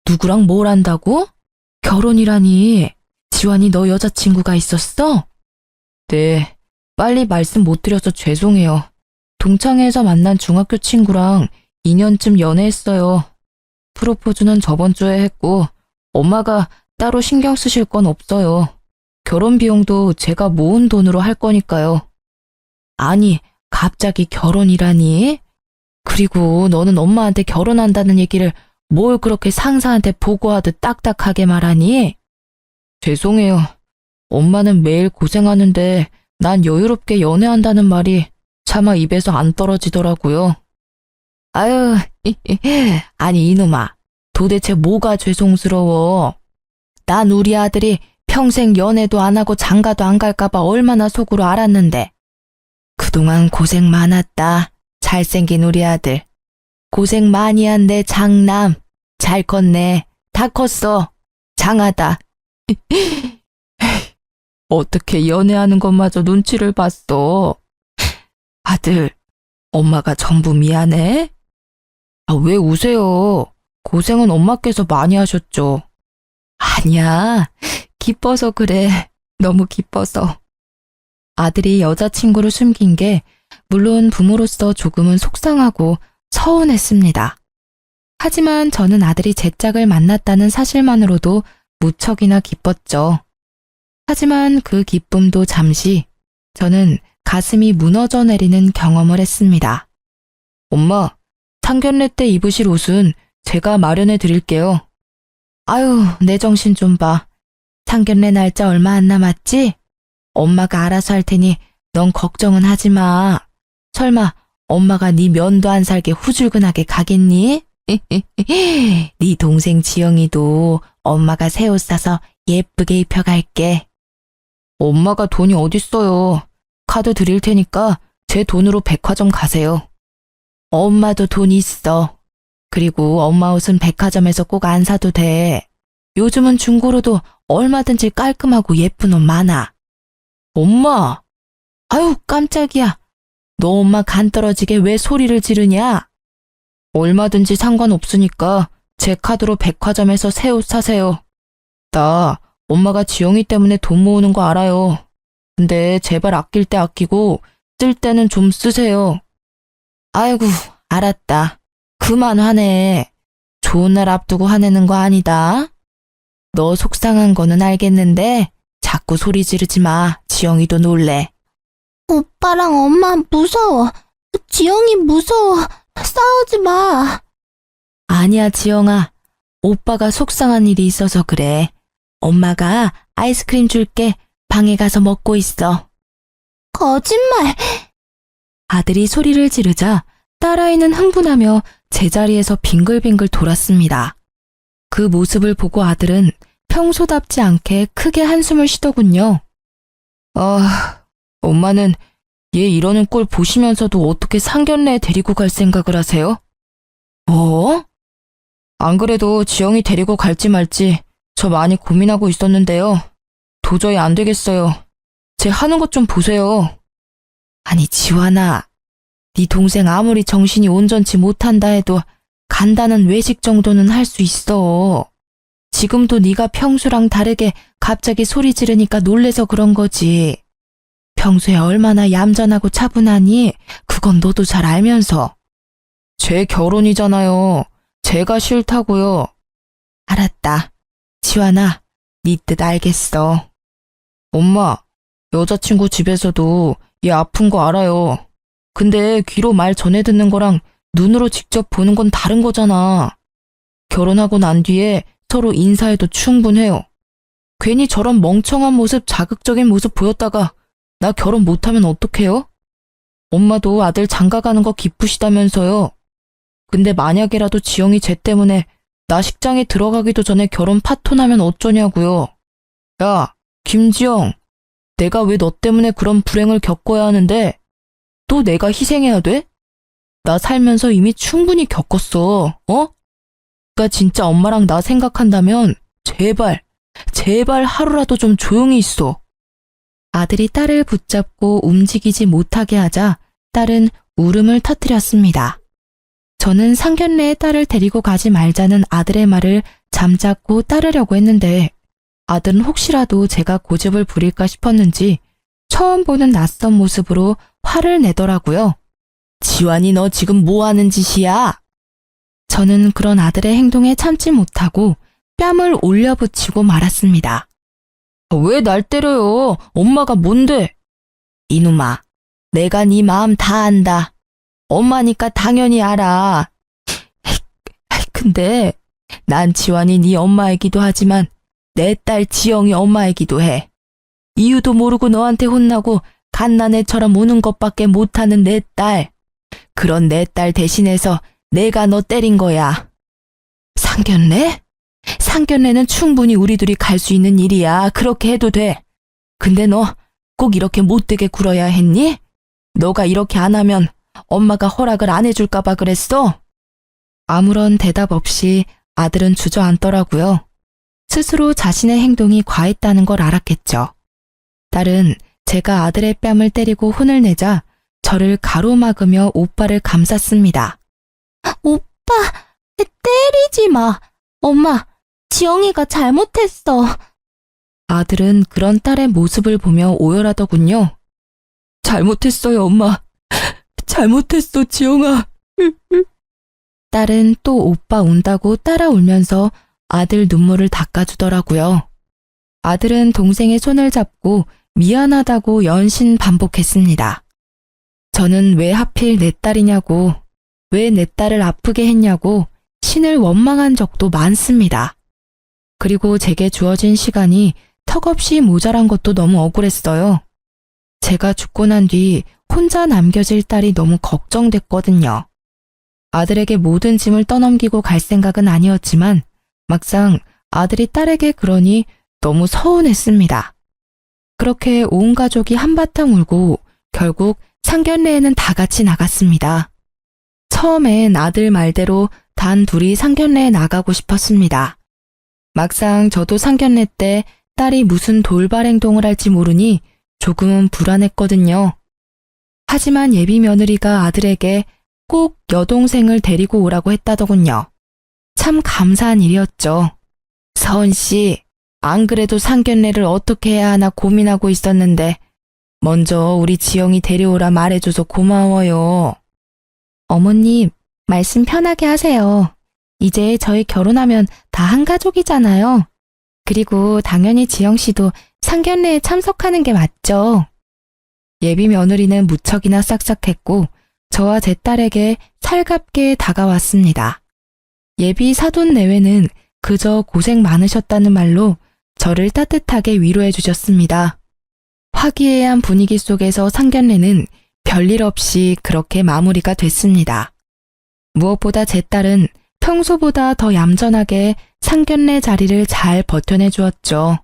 누구랑 뭘 한다고? 결혼이라니. 지환이 너 여자친구가 있었어? 네, 빨리 말씀 못 드려서 죄송해요. 동창회에서 만난 중학교 친구랑 2년쯤 연애했어요. 프로포즈는 저번 주에 했고 엄마가 따로 신경 쓰실 건 없어요. 결혼 비용도 제가 모은 돈으로 할 거니까요. 아니, 갑자기 결혼이라니? 그리고 너는 엄마한테 결혼한다는 얘기를 뭘 그렇게 상사한테 보고하듯 딱딱하게 말하니? 죄송해요. 엄마는 매일 고생하는데 난 여유롭게 연애한다는 말이 차마 입에서 안 떨어지더라고요. 아유, 아니 이놈아, 도대체 뭐가 죄송스러워? 난 우리 아들이 평생 연애도 안 하고 장가도 안 갈까봐 얼마나 속으로 알았는데. 그동안 고생 많았다. 잘생긴 우리 아들. 고생 많이 한 내 장남. 잘 컸네. 다 컸어. 장하다. 어떻게 연애하는 것마저 눈치를 봤어? 아들, 엄마가 전부 미안해? 왜 우세요? 고생은 엄마께서 많이 하셨죠. 아니야. 기뻐서 그래. 너무 기뻐서. 아들이 여자친구를 숨긴 게 물론 부모로서 조금은 속상하고 서운했습니다. 하지만 저는 아들이 제 짝을 만났다는 사실만으로도 무척이나 기뻤죠. 하지만 그 기쁨도 잠시 저는 가슴이 무너져 내리는 경험을 했습니다. 엄마, 상견례 때 입으실 옷은 제가 마련해 드릴게요. 아유, 내 정신 좀 봐. 상견례 날짜 얼마 안 남았지? 엄마가 알아서 할 테니 넌 걱정은 하지 마. 설마 엄마가 네 면도 안 살게 후줄근하게 가겠니? 네 동생 지영이도 엄마가 새 옷 사서 예쁘게 입혀갈게. 엄마가 돈이 어딨어요. 카드 드릴 테니까 제 돈으로 백화점 가세요. 엄마도 돈 있어. 그리고 엄마 옷은 백화점에서 꼭 안 사도 돼. 요즘은 중고로도 얼마든지 깔끔하고 예쁜 옷 많아. 엄마! 아유, 깜짝이야. 너 엄마 간 떨어지게 왜 소리를 지르냐? 얼마든지 상관없으니까 제 카드로 백화점에서 새 옷 사세요. 나 엄마가 지영이 때문에 돈 모으는 거 알아요. 근데 제발 아낄 때 아끼고 쓸 때는 좀 쓰세요. 아이고, 알았다. 그만 화내. 좋은 날 앞두고 화내는 거 아니다. 너 속상한 거는 알겠는데 자꾸 소리 지르지 마. 지영이도 놀래. 오빠랑 엄마 무서워. 지영이 무서워. 싸우지 마. 아니야, 지영아. 오빠가 속상한 일이 있어서 그래. 엄마가 아이스크림 줄게. 방에 가서 먹고 있어. 거짓말. 아들이 소리를 지르자 딸아이는 흥분하며 제자리에서 빙글빙글 돌았습니다. 그 모습을 보고 아들은 평소답지 않게 크게 한숨을 쉬더군요. 엄마는 얘 이러는 꼴 보시면서도 어떻게 상견례에 데리고 갈 생각을 하세요? 안 그래도 지영이 데리고 갈지 말지 저 많이 고민하고 있었는데요. 도저히 안 되겠어요. 제 하는 것 좀 보세요. 아니, 지환아. 네 동생 아무리 정신이 온전치 못한다 해도 간단한 외식 정도는 할 수 있어. 지금도 네가 평소랑 다르게 갑자기 소리 지르니까 놀래서 그런 거지. 평소에 얼마나 얌전하고 차분하니 그건 너도 잘 알면서. 제 결혼이잖아요. 제가 싫다고요. 알았다. 지환아, 네 뜻 알겠어. 엄마, 여자친구 집에서도 얘 아픈 거 알아요. 근데 귀로 말 전해 듣는 거랑 눈으로 직접 보는 건 다른 거잖아. 결혼하고 난 뒤에 서로 인사해도 충분해요. 괜히 저런 멍청한 모습, 자극적인 모습 보였다가 나 결혼 못하면 어떡해요? 엄마도 아들 장가 가는 거 기쁘시다면서요. 근데 만약이라도 지영이 쟤 때문에 나 식장에 들어가기도 전에 결혼 파토나면 어쩌냐고요. 야, 김지영, 내가 왜 너 때문에 그런 불행을 겪어야 하는데 또 내가 희생해야 돼? 나 살면서 이미 충분히 겪었어, 그러니까 진짜 엄마랑 나 생각한다면 제발 하루라도 좀 조용히 있어. 아들이 딸을 붙잡고 움직이지 못하게 하자 딸은 울음을 터뜨렸습니다. 저는 상견례에 딸을 데리고 가지 말자는 아들의 말을 잠자코 따르려고 했는데 아들은 혹시라도 제가 고집을 부릴까 싶었는지 처음 보는 낯선 모습으로 화를 내더라고요. 지환이 너 지금 뭐 하는 짓이야? 저는 그런 아들의 행동에 참지 못하고 뺨을 올려붙이고 말았습니다. 왜 날 때려요? 엄마가 뭔데? 이놈아, 내가 네 마음 다 안다. 엄마니까 당연히 알아. 근데 난 지환이 네 엄마이기도 하지만 내 딸 지영이 엄마이기도 해. 이유도 모르고 너한테 혼나고 갓난애처럼 우는 것밖에 못하는 내 딸. 그런 내 딸 대신해서 내가 너 때린 거야. 상견례? 상견례는 충분히 우리 둘이 갈 수 있는 일이야. 그렇게 해도 돼. 근데 너 꼭 이렇게 못되게 굴어야 했니? 너가 이렇게 안 하면 엄마가 허락을 안 해줄까 봐 그랬어? 아무런 대답 없이 아들은 주저앉더라고요. 스스로 자신의 행동이 과했다는 걸 알았겠죠. 딸은 제가 아들의 뺨을 때리고 혼을 내자 저를 가로막으며 오빠를 감쌌습니다. 오빠, 때리지 마. 엄마, 지영이가 잘못했어. 아들은 그런 딸의 모습을 보며 오열하더군요. 잘못했어요, 엄마. 잘못했어, 지영아. 딸은 또 오빠 운다고 따라 울면서 아들 눈물을 닦아주더라고요. 아들은 동생의 손을 잡고 미안하다고 연신 반복했습니다. 저는 왜 하필 내 딸이냐고, 왜 내 딸을 아프게 했냐고 신을 원망한 적도 많습니다. 그리고 제게 주어진 시간이 턱없이 모자란 것도 너무 억울했어요. 제가 죽고 난 뒤 혼자 남겨질 딸이 너무 걱정됐거든요. 아들에게 모든 짐을 떠넘기고 갈 생각은 아니었지만 막상 아들이 딸에게 그러니 너무 서운했습니다. 그렇게 온 가족이 한바탕 울고 결국 상견례에는 다 같이 나갔습니다. 처음엔 아들 말대로 단 둘이 상견례에 나가고 싶었습니다. 막상 저도 상견례 때 딸이 무슨 돌발 행동을 할지 모르니 조금은 불안했거든요. 하지만 예비 며느리가 아들에게 꼭 여동생을 데리고 오라고 했다더군요. 참 감사한 일이었죠. 서은 씨, 안 그래도 상견례를 어떻게 해야 하나 고민하고 있었는데 먼저 우리 지영이 데려오라 말해줘서 고마워요. 어머님, 말씀 편하게 하세요. 이제 저희 결혼하면 다 한 가족이잖아요. 그리고 당연히 지영 씨도 상견례에 참석하는 게 맞죠. 예비 며느리는 무척이나 싹싹했고 저와 제 딸에게 살갑게 다가왔습니다. 예비 사돈 내외는 그저 고생 많으셨다는 말로 저를 따뜻하게 위로해 주셨습니다. 화기애애한 분위기 속에서 상견례는 별일 없이 그렇게 마무리가 됐습니다. 무엇보다 제 딸은 평소보다 더 얌전하게 상견례 자리를 잘 버텨내 주었죠.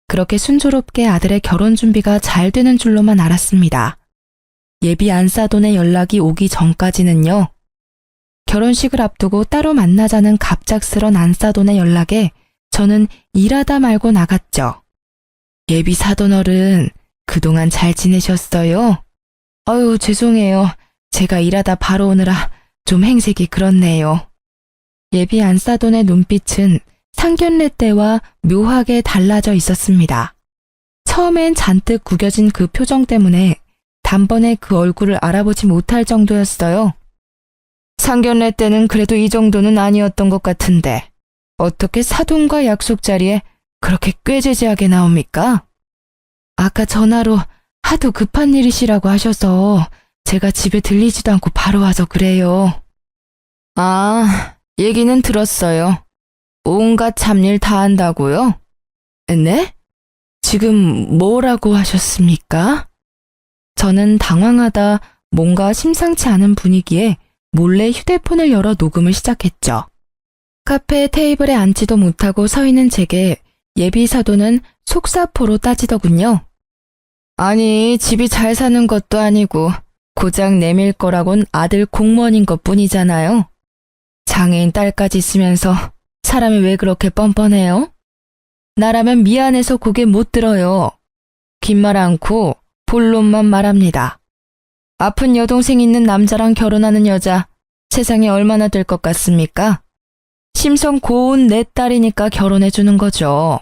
그렇게 순조롭게 아들의 결혼 준비가 잘 되는 줄로만 알았습니다. 예비 안사돈의 연락이 오기 전까지는요. 결혼식을 앞두고 따로 만나자는 갑작스런 안사돈의 연락에 저는 일하다 말고 나갔죠. 예비 사돈어른, 그동안 잘 지내셨어요? 아유, 죄송해요. 제가 일하다 바로 오느라 좀 행색이 그렇네요. 예비 안사돈의 눈빛은 상견례 때와 묘하게 달라져 있었습니다. 처음엔 잔뜩 구겨진 그 표정 때문에 단번에 그 얼굴을 알아보지 못할 정도였어요. 상견례 때는 그래도 이 정도는 아니었던 것 같은데 어떻게 사돈과 약속 자리에 그렇게 꾀죄죄하게 나옵니까? 아까 전화로 하도 급한 일이시라고 하셔서 제가 집에 들리지도 않고 바로 와서 그래요. 아, 얘기는 들었어요. 온갖 잡일 다 한다고요? 네? 지금 뭐라고 하셨습니까? 저는 당황하다 뭔가 심상치 않은 분위기에 몰래 휴대폰을 열어 녹음을 시작했죠. 카페 테이블에 앉지도 못하고 서 있는 제게 예비 사돈은 속사포로 따지더군요. 아니, 집이 잘 사는 것도 아니고 고작 내밀 거라곤 아들 공무원인 것 뿐이잖아요. 장애인 딸까지 있으면서 사람이 왜 그렇게 뻔뻔해요? 나라면 미안해서 고개 못 들어요. 긴 말 않고 본론만 말합니다. 아픈 여동생 있는 남자랑 결혼하는 여자 세상에 얼마나 될 것 같습니까? 심성 고운 내 딸이니까 결혼해주는 거죠.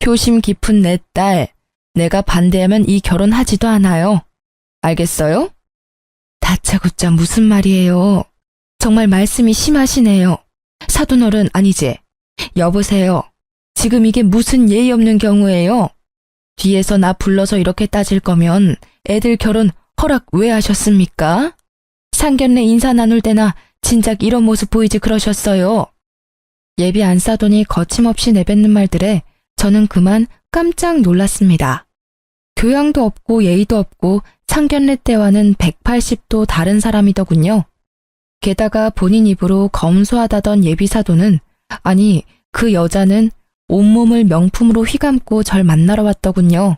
효심 깊은 내 딸, 내가 반대하면 이 결혼하지도 않아요. 알겠어요? 다짜고짜 무슨 말이에요. 정말 말씀이 심하시네요. 사돈어른 아니지. 여보세요. 지금 이게 무슨 예의 없는 경우예요? 뒤에서 나 불러서 이렇게 따질 거면 애들 결혼 허락 왜 하셨습니까? 상견례 인사 나눌 때나 진작 이런 모습 보이지 그러셨어요. 예비 안 싸더니 거침없이 내뱉는 말들에 저는 그만 깜짝 놀랐습니다. 교양도 없고 예의도 없고 상견례 때와는 180도 다른 사람이더군요. 게다가 본인 입으로 검소하다던 예비 사도는, 아니 그 여자는 온몸을 명품으로 휘감고 절 만나러 왔더군요.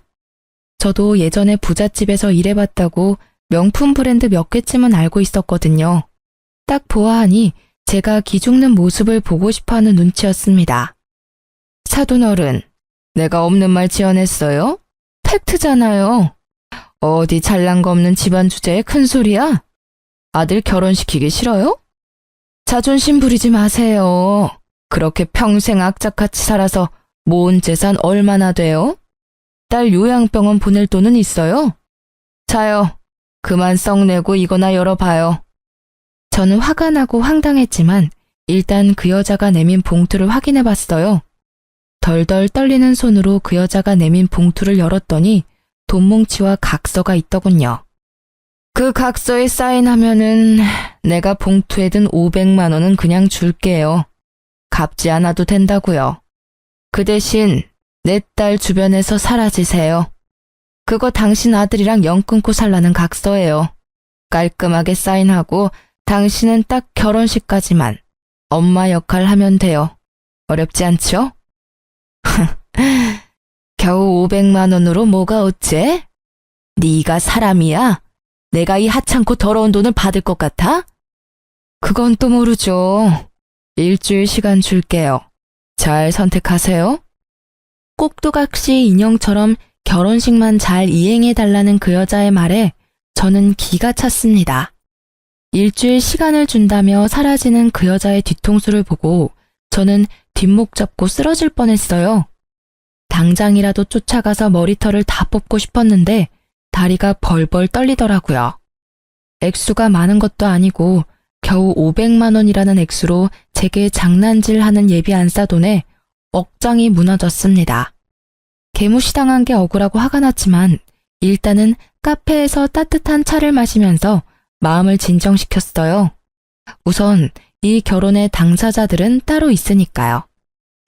저도 예전에 부잣집에서 일해봤다고 명품 브랜드 몇 개쯤은 알고 있었거든요. 딱 보아하니 제가 기죽는 모습을 보고 싶어하는 눈치였습니다. 사돈어른, 내가 없는 말 지어냈어요? 팩트잖아요. 어디 잘난 거 없는 집안 주제에 큰 소리야? 아들 결혼시키기 싫어요? 자존심 부리지 마세요. 그렇게 평생 악착같이 살아서 모은 재산 얼마나 돼요? 딸 요양병원 보낼 돈은 있어요? 자요. 그만 썩내고 이거나 열어봐요. 저는 화가 나고 황당했지만 일단 그 여자가 내민 봉투를 확인해봤어요. 덜덜 떨리는 손으로 그 여자가 내민 봉투를 열었더니 돈뭉치와 각서가 있더군요. 그 각서에 사인하면은 내가 봉투에 든 500만 원은 그냥 줄게요. 갚지 않아도 된다고요. 그 대신 내 딸 주변에서 사라지세요. 그거 당신 아들이랑 연 끊고 살라는 각서예요. 깔끔하게 사인하고 당신은 딱 결혼식까지만 엄마 역할 하면 돼요. 어렵지 않죠? 겨우 500만 원으로 뭐가 어째? 네가 사람이야? 내가 이 하찮고 더러운 돈을 받을 것 같아? 그건 또 모르죠. 일주일 시간 줄게요. 잘 선택하세요. 꼭두각시 인형처럼 결혼식만 잘 이행해달라는 그 여자의 말에 저는 기가 찼습니다. 일주일 시간을 준다며 사라지는 그 여자의 뒤통수를 보고 저는 뒷목 잡고 쓰러질 뻔했어요. 당장이라도 쫓아가서 머리털을 다 뽑고 싶었는데 다리가 벌벌 떨리더라고요. 액수가 많은 것도 아니고 겨우 500만 원이라는 액수로 제게 장난질하는 예비 안싸돈에 억장이 무너졌습니다. 개무시당한 게 억울하고 화가 났지만 일단은 카페에서 따뜻한 차를 마시면서 마음을 진정시켰어요. 우선 이 결혼의 당사자들은 따로 있으니까요.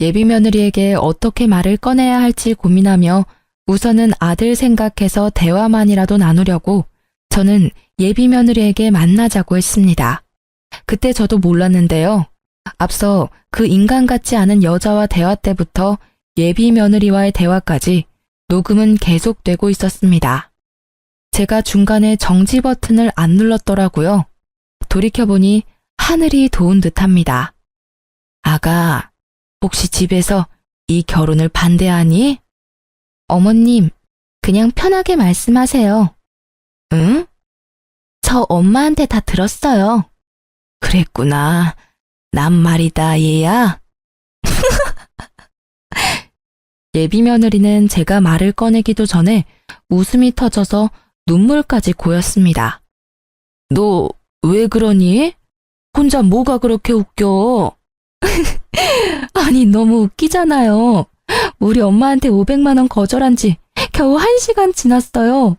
예비 며느리에게 어떻게 말을 꺼내야 할지 고민하며 우선은 아들 생각해서 대화만이라도 나누려고 저는 예비 며느리에게 만나자고 했습니다. 그때 저도 몰랐는데요. 앞서 그 인간 같지 않은 여자와 대화 때부터 예비 며느리와의 대화까지 녹음은 계속되고 있었습니다. 제가 중간에 정지 버튼을 안 눌렀더라고요. 돌이켜보니 하늘이 도운 듯합니다. 아가, 혹시 집에서 이 결혼을 반대하니? 어머님, 그냥 편하게 말씀하세요. 응? 저 엄마한테 다 들었어요. 그랬구나. 난 말이다, 얘야. 예비 며느리는 제가 말을 꺼내기도 전에 웃음이 터져서 눈물까지 고였습니다. 너 왜 그러니? 혼자 뭐가 그렇게 웃겨? 아니, 너무 웃기잖아요. 우리 엄마한테 500만 원 거절한 지 겨우 1시간 지났어요.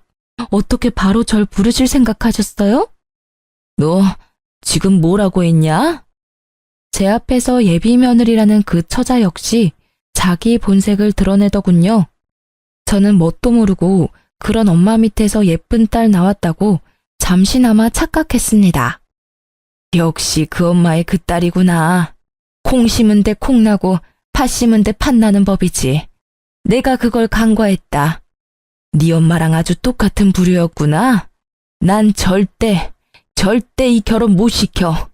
어떻게 바로 절 부르실 생각하셨어요? 너 지금 뭐라고 했냐? 제 앞에서 예비 며느리라는 그 처자 역시 자기 본색을 드러내더군요. 저는 뭣도 모르고 그런 엄마 밑에서 예쁜 딸 나왔다고 잠시나마 착각했습니다. 역시 그 엄마의 그 딸이구나. 콩 심은 데 콩 나고 팥 심은 데 팥 나는 법이지. 내가 그걸 간과했다. 네 엄마랑 아주 똑같은 부류였구나. 난 절대 이 결혼 못 시켜.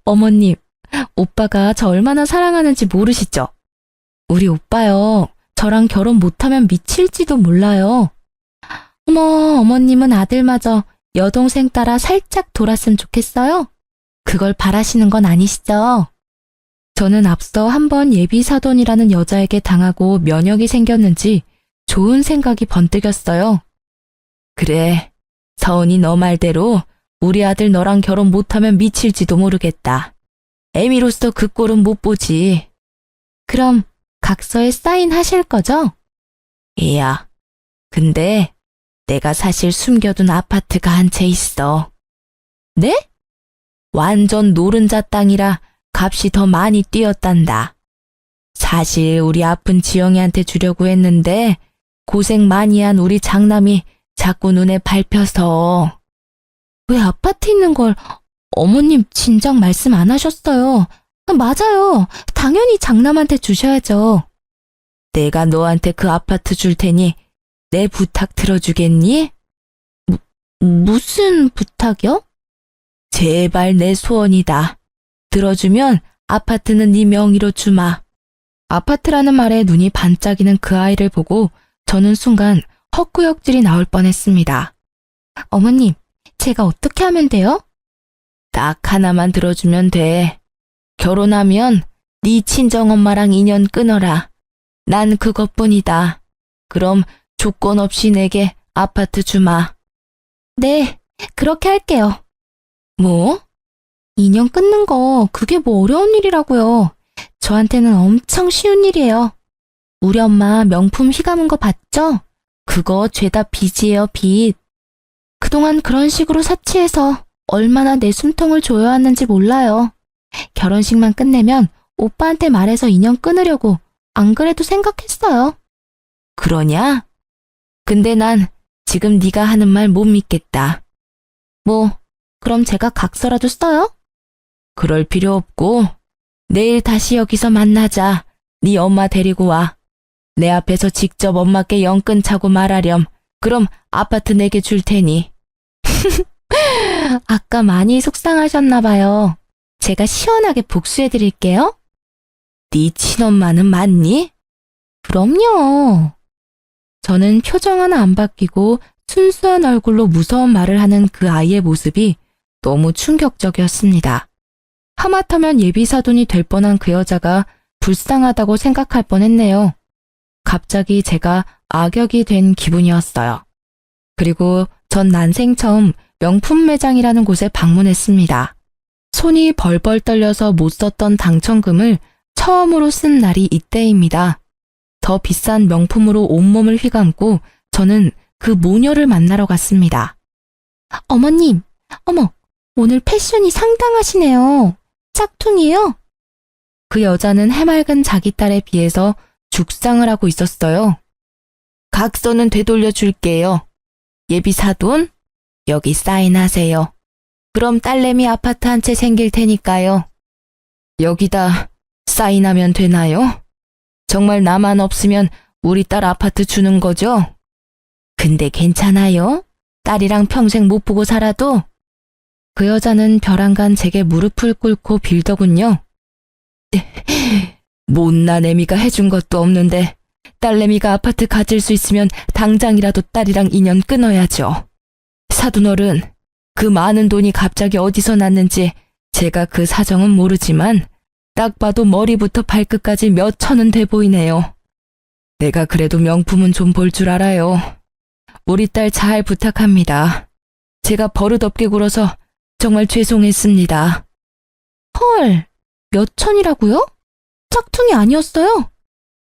어머님, 오빠가 저 얼마나 사랑하는지 모르시죠? 우리 오빠요, 저랑 결혼 못하면 미칠지도 몰라요. 어머, 어머님은 아들마저 여동생 따라 살짝 돌았으면 좋겠어요? 그걸 바라시는 건 아니시죠? 저는 앞서 한번 예비 사돈이라는 여자에게 당하고 면역이 생겼는지 좋은 생각이 번뜩였어요. 그래, 서은이 너 말대로 우리 아들 너랑 결혼 못하면 미칠지도 모르겠다. 애미로서 그 꼴은 못 보지. 그럼 각서에 사인하실 거죠? 얘야, 근데 내가 사실 숨겨둔 아파트가 한 채 있어. 네? 완전 노른자 땅이라 값이 더 많이 뛰었단다. 사실 우리 아픈 지영이한테 주려고 했는데 고생 많이 한 우리 장남이 자꾸 눈에 밟혀서. 왜 아파트 있는 걸 어머님 진작 말씀 안 하셨어요? 맞아요. 당연히 장남한테 주셔야죠. 내가 너한테 그 아파트 줄 테니 내 부탁 들어주겠니? 무슨 부탁이요? 제발 내 소원이다. 들어주면 아파트는 네 명의로 주마. 아파트라는 말에 눈이 반짝이는 그 아이를 보고 저는 순간 헛구역질이 나올 뻔했습니다. 어머님, 제가 어떻게 하면 돼요? 딱 하나만 들어주면 돼. 결혼하면 네 친정엄마랑 인연 끊어라. 난 그것뿐이다. 그럼 조건 없이 내게 아파트 주마. 네, 그렇게 할게요. 뭐? 인연 끊는 거 그게 뭐 어려운 일이라고요. 저한테는 엄청 쉬운 일이에요. 우리 엄마 명품 휘감은 거 봤죠? 그거 죄다 빚이에요, 빚. 그동안 그런 식으로 사치해서 얼마나 내 숨통을 조여왔는지 몰라요. 결혼식만 끝내면 오빠한테 말해서 인연 끊으려고 안 그래도 생각했어요. 그러냐? 근데 난 지금 네가 하는 말 못 믿겠다. 뭐, 그럼 제가 각서라도 써요? 그럴 필요 없고 내일 다시 여기서 만나자. 네 엄마 데리고 와. 내 앞에서 직접 엄마께 연끈 차고 말하렴. 그럼 아파트 내게 줄 테니. 아까 많이 속상하셨나 봐요. 제가 시원하게 복수해 드릴게요. 네 친엄마는 맞니? 그럼요. 저는 표정 하나 안 바뀌고 순수한 얼굴로 무서운 말을 하는 그 아이의 모습이 너무 충격적이었습니다. 하마터면 예비사돈이 될 뻔한 그 여자가 불쌍하다고 생각할 뻔했네요. 갑자기 제가 악역이 된 기분이었어요. 그리고 전 난생 처음 명품 매장이라는 곳에 방문했습니다. 손이 벌벌 떨려서 못 썼던 당첨금을 처음으로 쓴 날이 이때입니다. 더 비싼 명품으로 온몸을 휘감고 저는 그 모녀를 만나러 갔습니다. 어머님, 어머, 오늘 패션이 상당하시네요. 짝퉁이에요? 그 여자는 해맑은 자기 딸에 비해서 죽상을 하고 있었어요. 각서는 되돌려 줄게요. 예비 사돈, 여기 사인하세요. 그럼 딸내미 아파트 한 채 생길 테니까요. 여기다 사인하면 되나요? 정말 나만 없으면 우리 딸 아파트 주는 거죠? 근데 괜찮아요? 딸이랑 평생 못 보고 살아도? 그 여자는 벼랑간 제게 무릎을 꿇고 빌더군요. 못난 애미가 해준 것도 없는데 딸내미가 아파트 가질 수 있으면 당장이라도 딸이랑 인연 끊어야죠. 사돈어른, 그 많은 돈이 갑자기 어디서 났는지 제가 그 사정은 모르지만 딱 봐도 머리부터 발끝까지 몇 천은 돼 보이네요. 내가 그래도 명품은 좀 볼 줄 알아요. 우리 딸 잘 부탁합니다. 제가 버릇없게 굴어서 정말 죄송했습니다. 헐, 몇 천이라고요? 짝퉁이 아니었어요?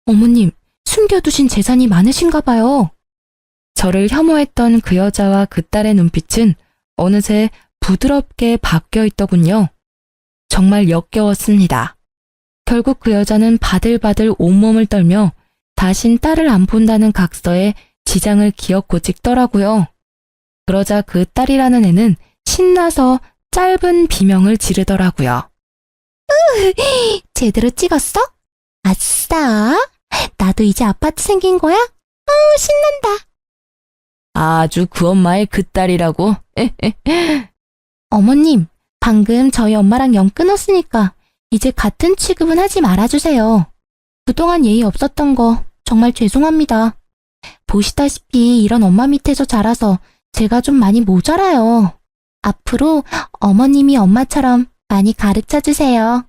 어머님, 숨겨두신 재산이 많으신가 봐요. 저를 혐오했던 그 여자와 그 딸의 눈빛은 어느새 부드럽게 바뀌어 있더군요. 정말 역겨웠습니다. 결국 그 여자는 바들바들 온몸을 떨며 다신 딸을 안 본다는 각서에 지장을 기어코 찍더라고요. 그러자 그 딸이라는 애는 신나서 짧은 비명을 지르더라고요. 제대로 찍었어? 아싸! 나도 이제 아파트 생긴 거야? 신난다. 아주 그 엄마의 그 딸이라고? 어머님, 방금 저희 엄마랑 연 끊었으니까 이제 같은 취급은 하지 말아주세요. 그동안 예의 없었던 거 정말 죄송합니다. 보시다시피 이런 엄마 밑에서 자라서 제가 좀 많이 모자라요. 앞으로 어머님이 엄마처럼 많이 가르쳐주세요.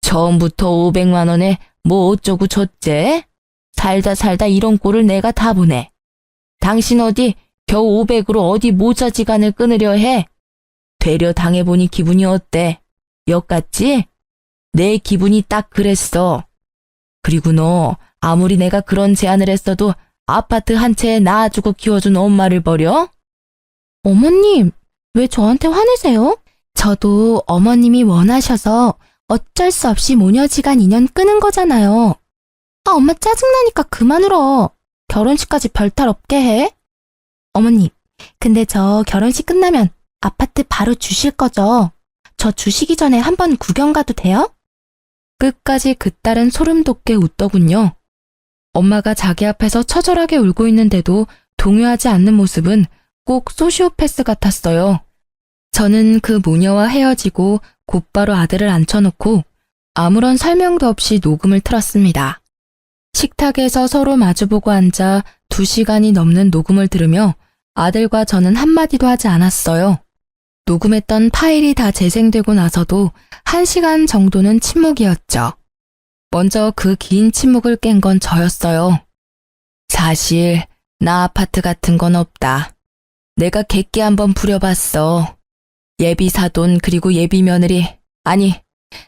처음부터 500만 원에 뭐 어쩌고 줬제? 살다 이런 꼴을 내가 다 보네. 당신 어디 겨우 500으로 어디 모자지간을 끊으려 해? 되려 당해보니 기분이 어때? 역 같지? 내 기분이 딱 그랬어. 그리고 너 아무리 내가 그런 제안을 했어도 아파트 한 채에 낳아주고 키워준 엄마를 버려? 어머님, 왜 저한테 화내세요? 저도 어머님이 원하셔서 어쩔 수 없이 모녀지간 인연 끄는 거잖아요. 아, 엄마 짜증나니까 그만 울어. 결혼식까지 별탈 없게 해. 어머님, 근데 저 결혼식 끝나면 아파트 바로 주실 거죠? 저 주시기 전에 한번 구경 가도 돼요? 끝까지 그 딸은 소름 돋게 웃더군요. 엄마가 자기 앞에서 처절하게 울고 있는데도 동요하지 않는 모습은 꼭 소시오패스 같았어요. 저는 그 모녀와 헤어지고 곧바로 아들을 앉혀놓고 아무런 설명도 없이 녹음을 틀었습니다. 식탁에서 서로 마주보고 앉아 2시간이 넘는 녹음을 들으며 아들과 저는 한마디도 하지 않았어요. 녹음했던 파일이 다 재생되고 나서도 1시간 정도는 침묵이었죠. 먼저 그 긴 침묵을 깬 건 저였어요. 사실 나 아파트 같은 건 없다. 내가 객기 한번 부려봤어. 예비 사돈 그리고 예비 며느리, 아니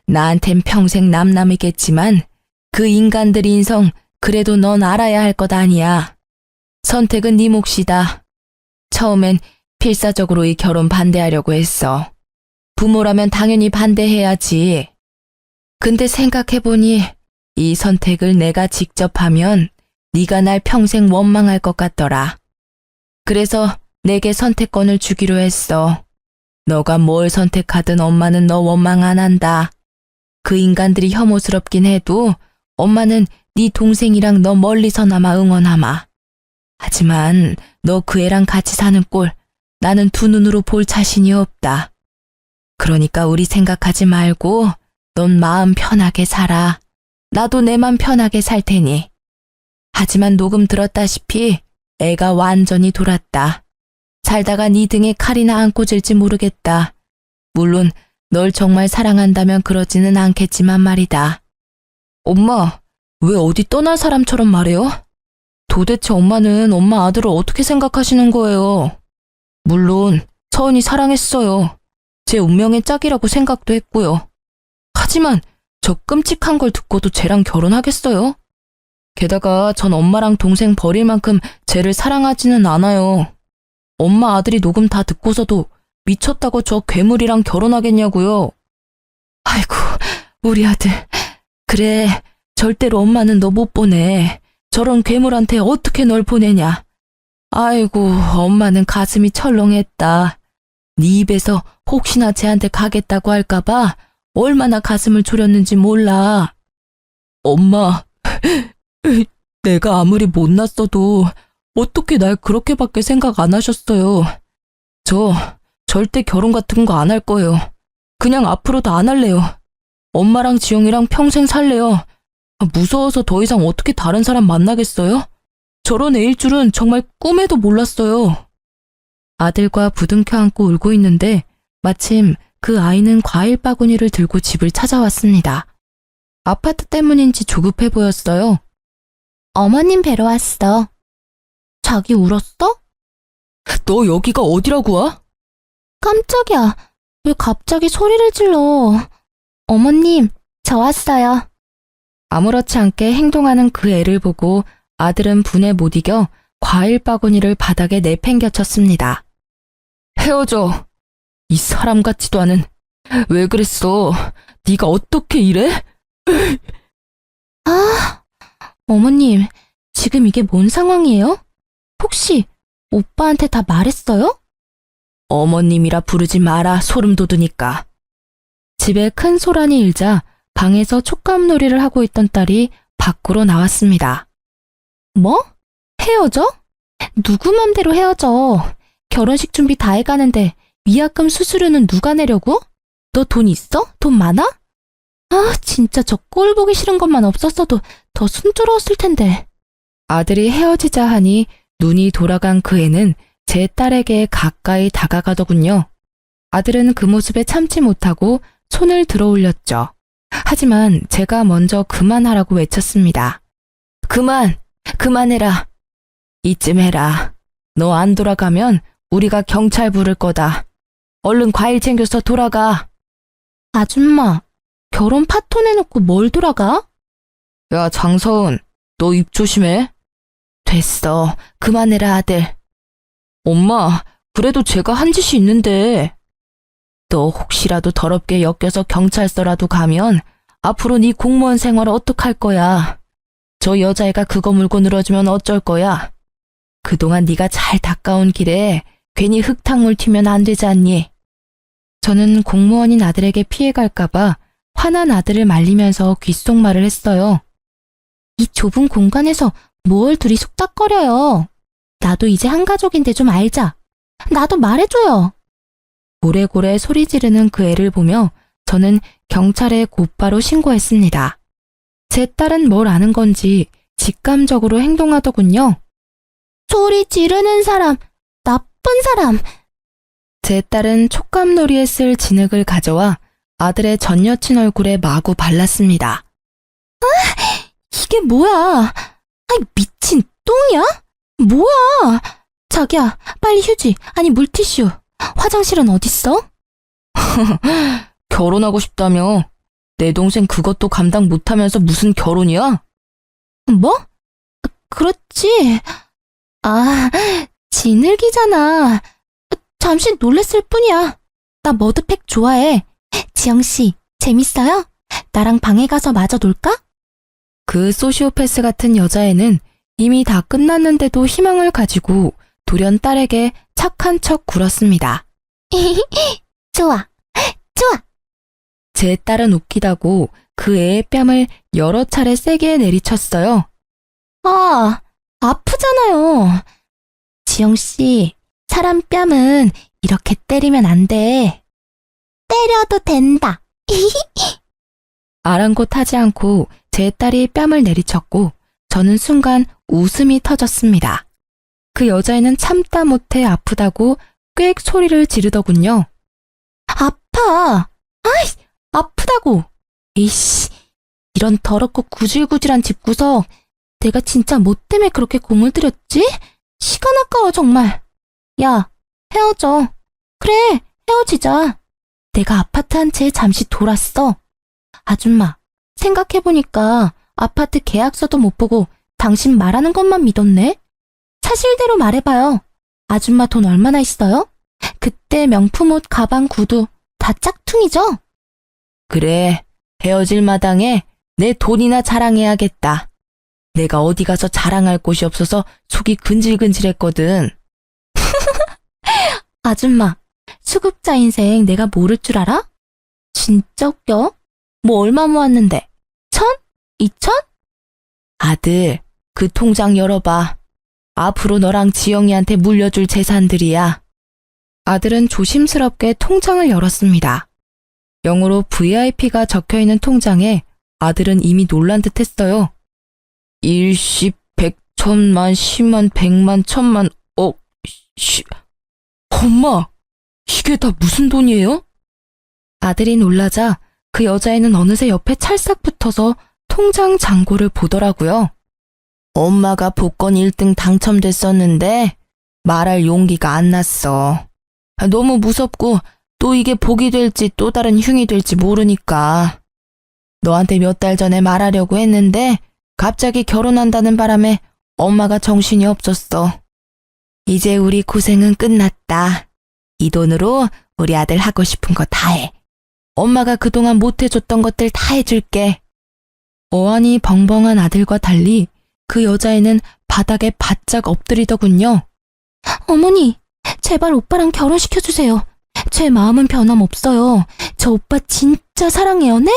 나한텐 평생 남남이겠지만 그 인간들 인성 그래도 넌 알아야 할 것 아니야. 선택은 네 몫이다. 처음엔 필사적으로 이 결혼 반대하려고 했어. 부모라면 당연히 반대해야지. 근데 생각해보니 이 선택을 내가 직접 하면 네가 날 평생 원망할 것 같더라. 그래서 내게 선택권을 주기로 했어. 너가 뭘 선택하든 엄마는 너 원망 안 한다. 그 인간들이 혐오스럽긴 해도 엄마는 네 동생이랑 너 멀리서나마 응원하마. 하지만 너 그 애랑 같이 사는 꼴 나는 두 눈으로 볼 자신이 없다. 그러니까 우리 생각하지 말고 넌 마음 편하게 살아. 나도 내 맘 편하게 살 테니. 하지만 녹음 들었다시피 애가 완전히 돌았다. 살다가 네 등에 칼이나 안 꽂을지 모르겠다. 물론 널 정말 사랑한다면 그러지는 않겠지만 말이다. 엄마, 왜 어디 떠난 사람처럼 말해요? 도대체 엄마는 엄마 아들을 어떻게 생각하시는 거예요? 물론 서은이 사랑했어요. 제 운명의 짝이라고 생각도 했고요. 하지만 저 끔찍한 걸 듣고도 쟤랑 결혼하겠어요? 게다가 전 엄마랑 동생 버릴 만큼 쟤를 사랑하지는 않아요. 엄마 아들이 녹음 다 듣고서도 미쳤다고 저 괴물이랑 결혼하겠냐고요. 아이고, 우리 아들. 그래, 절대로 엄마는 너 못 보내. 저런 괴물한테 어떻게 널 보내냐. 아이고, 엄마는 가슴이 철렁했다. 네 입에서 혹시나 쟤한테 가겠다고 할까봐 얼마나 가슴을 졸였는지 몰라. 엄마, 내가 아무리 못났어도 어떻게 날 그렇게밖에 생각 안 하셨어요. 저 절대 결혼 같은 거 안 할 거예요. 그냥 앞으로도 안 할래요. 엄마랑 지영이랑 평생 살래요. 무서워서 더 이상 어떻게 다른 사람 만나겠어요? 저런 애일 줄은 정말 꿈에도 몰랐어요. 아들과 부둥켜 안고 울고 있는데 마침 그 아이는 과일 바구니를 들고 집을 찾아왔습니다. 아파트 때문인지 조급해 보였어요. 어머님 뵈러 왔어. 자기 울었어? 너 여기가 어디라고 와? 깜짝이야. 왜 갑자기 소리를 질러. 어머님, 저 왔어요. 아무렇지 않게 행동하는 그 애를 보고 아들은 분에 못 이겨 과일 바구니를 바닥에 내팽겨쳤습니다. 헤어져. 이 사람 같지도 않은. 왜 그랬어? 네가 어떻게 이래? 아, 어머님, 지금 이게 뭔 상황이에요? 혹시 오빠한테 다 말했어요? 어머님이라 부르지 마라, 소름 돋으니까. 집에 큰 소란이 일자 방에서 촉감놀이를 하고 있던 딸이 밖으로 나왔습니다. 뭐? 헤어져? 누구 맘대로 헤어져? 결혼식 준비 다 해가는데 위약금 수수료는 누가 내려고? 너 돈 있어? 돈 많아? 아, 진짜 저 꼴 보기 싫은 것만 없었어도 더 순조로웠을 텐데. 아들이 헤어지자 하니 눈이 돌아간 그 애는 제 딸에게 가까이 다가가더군요. 아들은 그 모습에 참지 못하고 손을 들어 올렸죠. 하지만 제가 먼저 그만하라고 외쳤습니다. 그만해라. 이쯤 해라. 너 안 돌아가면 우리가 경찰 부를 거다. 얼른 과일 챙겨서 돌아가. 아줌마, 결혼 파토 내놓고 뭘 돌아가? 야, 장서은, 너 입 조심해. 됐어. 그만해라, 아들. 엄마, 그래도 제가 한 짓이 있는데. 너 혹시라도 더럽게 엮여서 경찰서라도 가면 앞으로 네 공무원 생활 어떡할 거야? 저 여자애가 그거 물고 늘어지면 어쩔 거야? 그동안 네가 잘 닦아온 길에 괜히 흙탕물 튀면 안 되지 않니? 저는 공무원인 아들에게 피해갈까봐 화난 아들을 말리면서 귓속말을 했어요. 이 좁은 공간에서 뭘 둘이 속닥거려요. 나도 이제 한 가족인데 좀 알자. 나도 말해줘요. 고래고래 소리 지르는 그 애를 보며 저는 경찰에 곧바로 신고했습니다. 제 딸은 뭘 아는 건지 직감적으로 행동하더군요. 소리 지르는 사람, 나쁜 사람. 제 딸은 촉감놀이에 쓸 진흙을 가져와 아들의 전 여친 얼굴에 마구 발랐습니다. 이게 뭐야? 미친 똥이야? 뭐야? 자기야, 빨리 휴지, 아니 물티슈. 화장실은 어딨어? 결혼하고 싶다며. 내 동생 그것도 감당 못하면서 무슨 결혼이야? 뭐? 그렇지. 아, 진흙이잖아. 잠시 놀랬을 뿐이야. 나 머드팩 좋아해. 지영씨, 재밌어요? 나랑 방에 가서 마저 놀까? 그 소시오패스 같은 여자애는 이미 다 끝났는데도 희망을 가지고 돌연 딸에게 착한 척 굴었습니다. 좋아, 좋아. 제 딸은 웃기다고 그 애의 뺨을 여러 차례 세게 내리쳤어요. 아, 아프잖아요. 지영씨, 사람 뺨은 이렇게 때리면 안 돼. 때려도 된다. 아랑곳하지 않고 제 딸이 뺨을 내리쳤고 저는 순간 웃음이 터졌습니다. 그 여자애는 참다 못해 아프다고 꽥 소리를 지르더군요. 아파! 아이, 아프다고! 에이씨, 이런 더럽고 구질구질한 집구석. 내가 진짜 뭐 때문에 그렇게 공을 들였지? 시간 아까워 정말. 야, 헤어져. 그래, 헤어지자. 내가 아파트 한 채 잠시 돌았어. 아줌마, 생각해보니까 아파트 계약서도 못 보고 당신 말하는 것만 믿었네? 사실대로 말해봐요. 아줌마 돈 얼마나 있어요? 그때 명품 옷, 가방, 구두 다 짝퉁이죠? 그래, 헤어질 마당에 내 돈이나 자랑해야겠다. 내가 어디 가서 자랑할 곳이 없어서 속이 근질근질했거든. 아줌마, 수급자 인생 내가 모를 줄 알아? 진짜 웃겨. 뭐 얼마 모았는데? 1,000? 2,000? 아들, 그 통장 열어봐. 앞으로 너랑 지영이한테 물려줄 재산들이야. 아들은 조심스럽게 통장을 열었습니다. 영어로 VIP가 적혀있는 통장에 아들은 이미 놀란 듯 했어요. 일십, 백, 천만, 십만, 백만, 천만, 억, 엄마, 이게 다 무슨 돈이에요? 아들이 놀라자 그 여자애는 어느새 옆에 찰싹 붙어서 통장 잔고를 보더라고요. 엄마가 복권 1등 당첨됐었는데 말할 용기가 안 났어. 너무 무섭고 또 이게 복이 될지 또 다른 흉이 될지 모르니까. 너한테 몇 달 전에 말하려고 했는데 갑자기 결혼한다는 바람에 엄마가 정신이 없었어. 이제 우리 고생은 끝났다. 이 돈으로 우리 아들 하고 싶은 거 다 해. 엄마가 그동안 못 해줬던 것들 다 해줄게. 어안이 벙벙한 아들과 달리 그 여자애는 바닥에 바짝 엎드리더군요. 어머니, 제발 오빠랑 결혼시켜주세요. 제 마음은 변함없어요. 저 오빠 진짜 사랑해요, 네?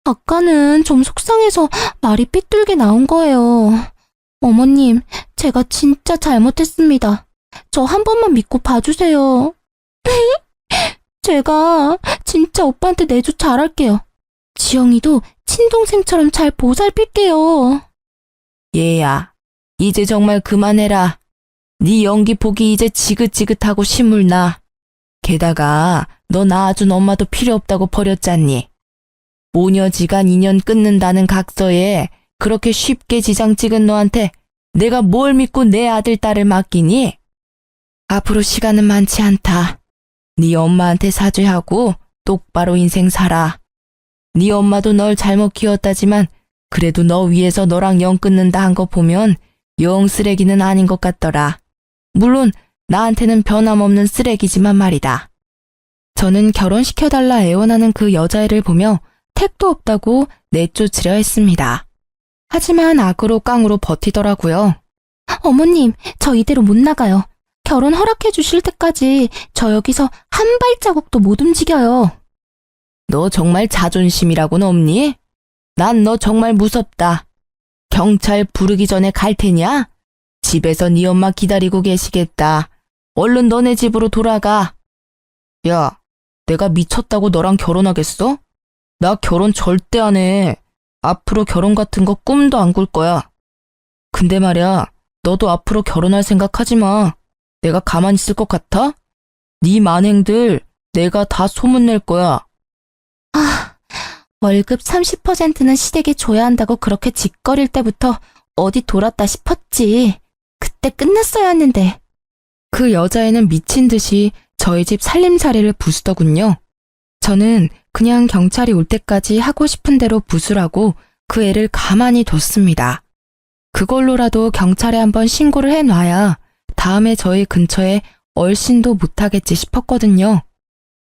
아까는 좀 속상해서 말이 삐뚤게 나온 거예요. 어머님, 제가 진짜 잘못했습니다. 저 한 번만 믿고 봐주세요. 제가 진짜 오빠한테 내조 잘할게요. 지영이도 친동생처럼 잘 보살필게요. 얘야, 이제 정말 그만해라. 네 연기 보기 이제 지긋지긋하고 신물나. 게다가 너 낳아준 엄마도 필요 없다고 버렸잖니. 모녀지간 인연 끊는다는 각서에 그렇게 쉽게 지장 찍은 너한테 내가 뭘 믿고 내 아들 딸을 맡기니? 앞으로 시간은 많지 않다. 네 엄마한테 사죄하고 똑바로 인생 살아. 네 엄마도 널 잘못 키웠다지만 그래도 너 위해서 너랑 영 끊는다 한 거 보면 영 쓰레기는 아닌 것 같더라. 물론 나한테는 변함없는 쓰레기지만 말이다. 저는 결혼시켜달라 애원하는 그 여자애를 보며 택도 없다고 내쫓으려 했습니다. 하지만 악으로 깡으로 버티더라고요. 어머님, 저 이대로 못 나가요. 결혼 허락해 주실 때까지 저 여기서 한 발자국도 못 움직여요. 너 정말 자존심이라고는 없니? 난 너 정말 무섭다. 경찰 부르기 전에 갈 테냐? 집에서 네 엄마 기다리고 계시겠다. 얼른 너네 집으로 돌아가. 야, 내가 미쳤다고 너랑 결혼하겠어? 나 결혼 절대 안 해. 앞으로 결혼 같은 거 꿈도 안 꿀 거야. 근데 말야, 너도 앞으로 결혼할 생각하지 마. 내가 가만히 있을 것 같아? 네 만행들 내가 다 소문낼 거야. 월급 30%는 시댁에 줘야 한다고 그렇게 짓거릴 때부터 어디 돌았다 싶었지. 그때 끝났어야 했는데. 그 여자애는 미친 듯이 저희 집 살림살이를 부수더군요. 저는 그냥 경찰이 올 때까지 하고 싶은 대로 부수라고 그 애를 가만히 뒀습니다. 그걸로라도 경찰에 한번 신고를 해놔야 다음에 저희 근처에 얼씬도 못하겠지 싶었거든요.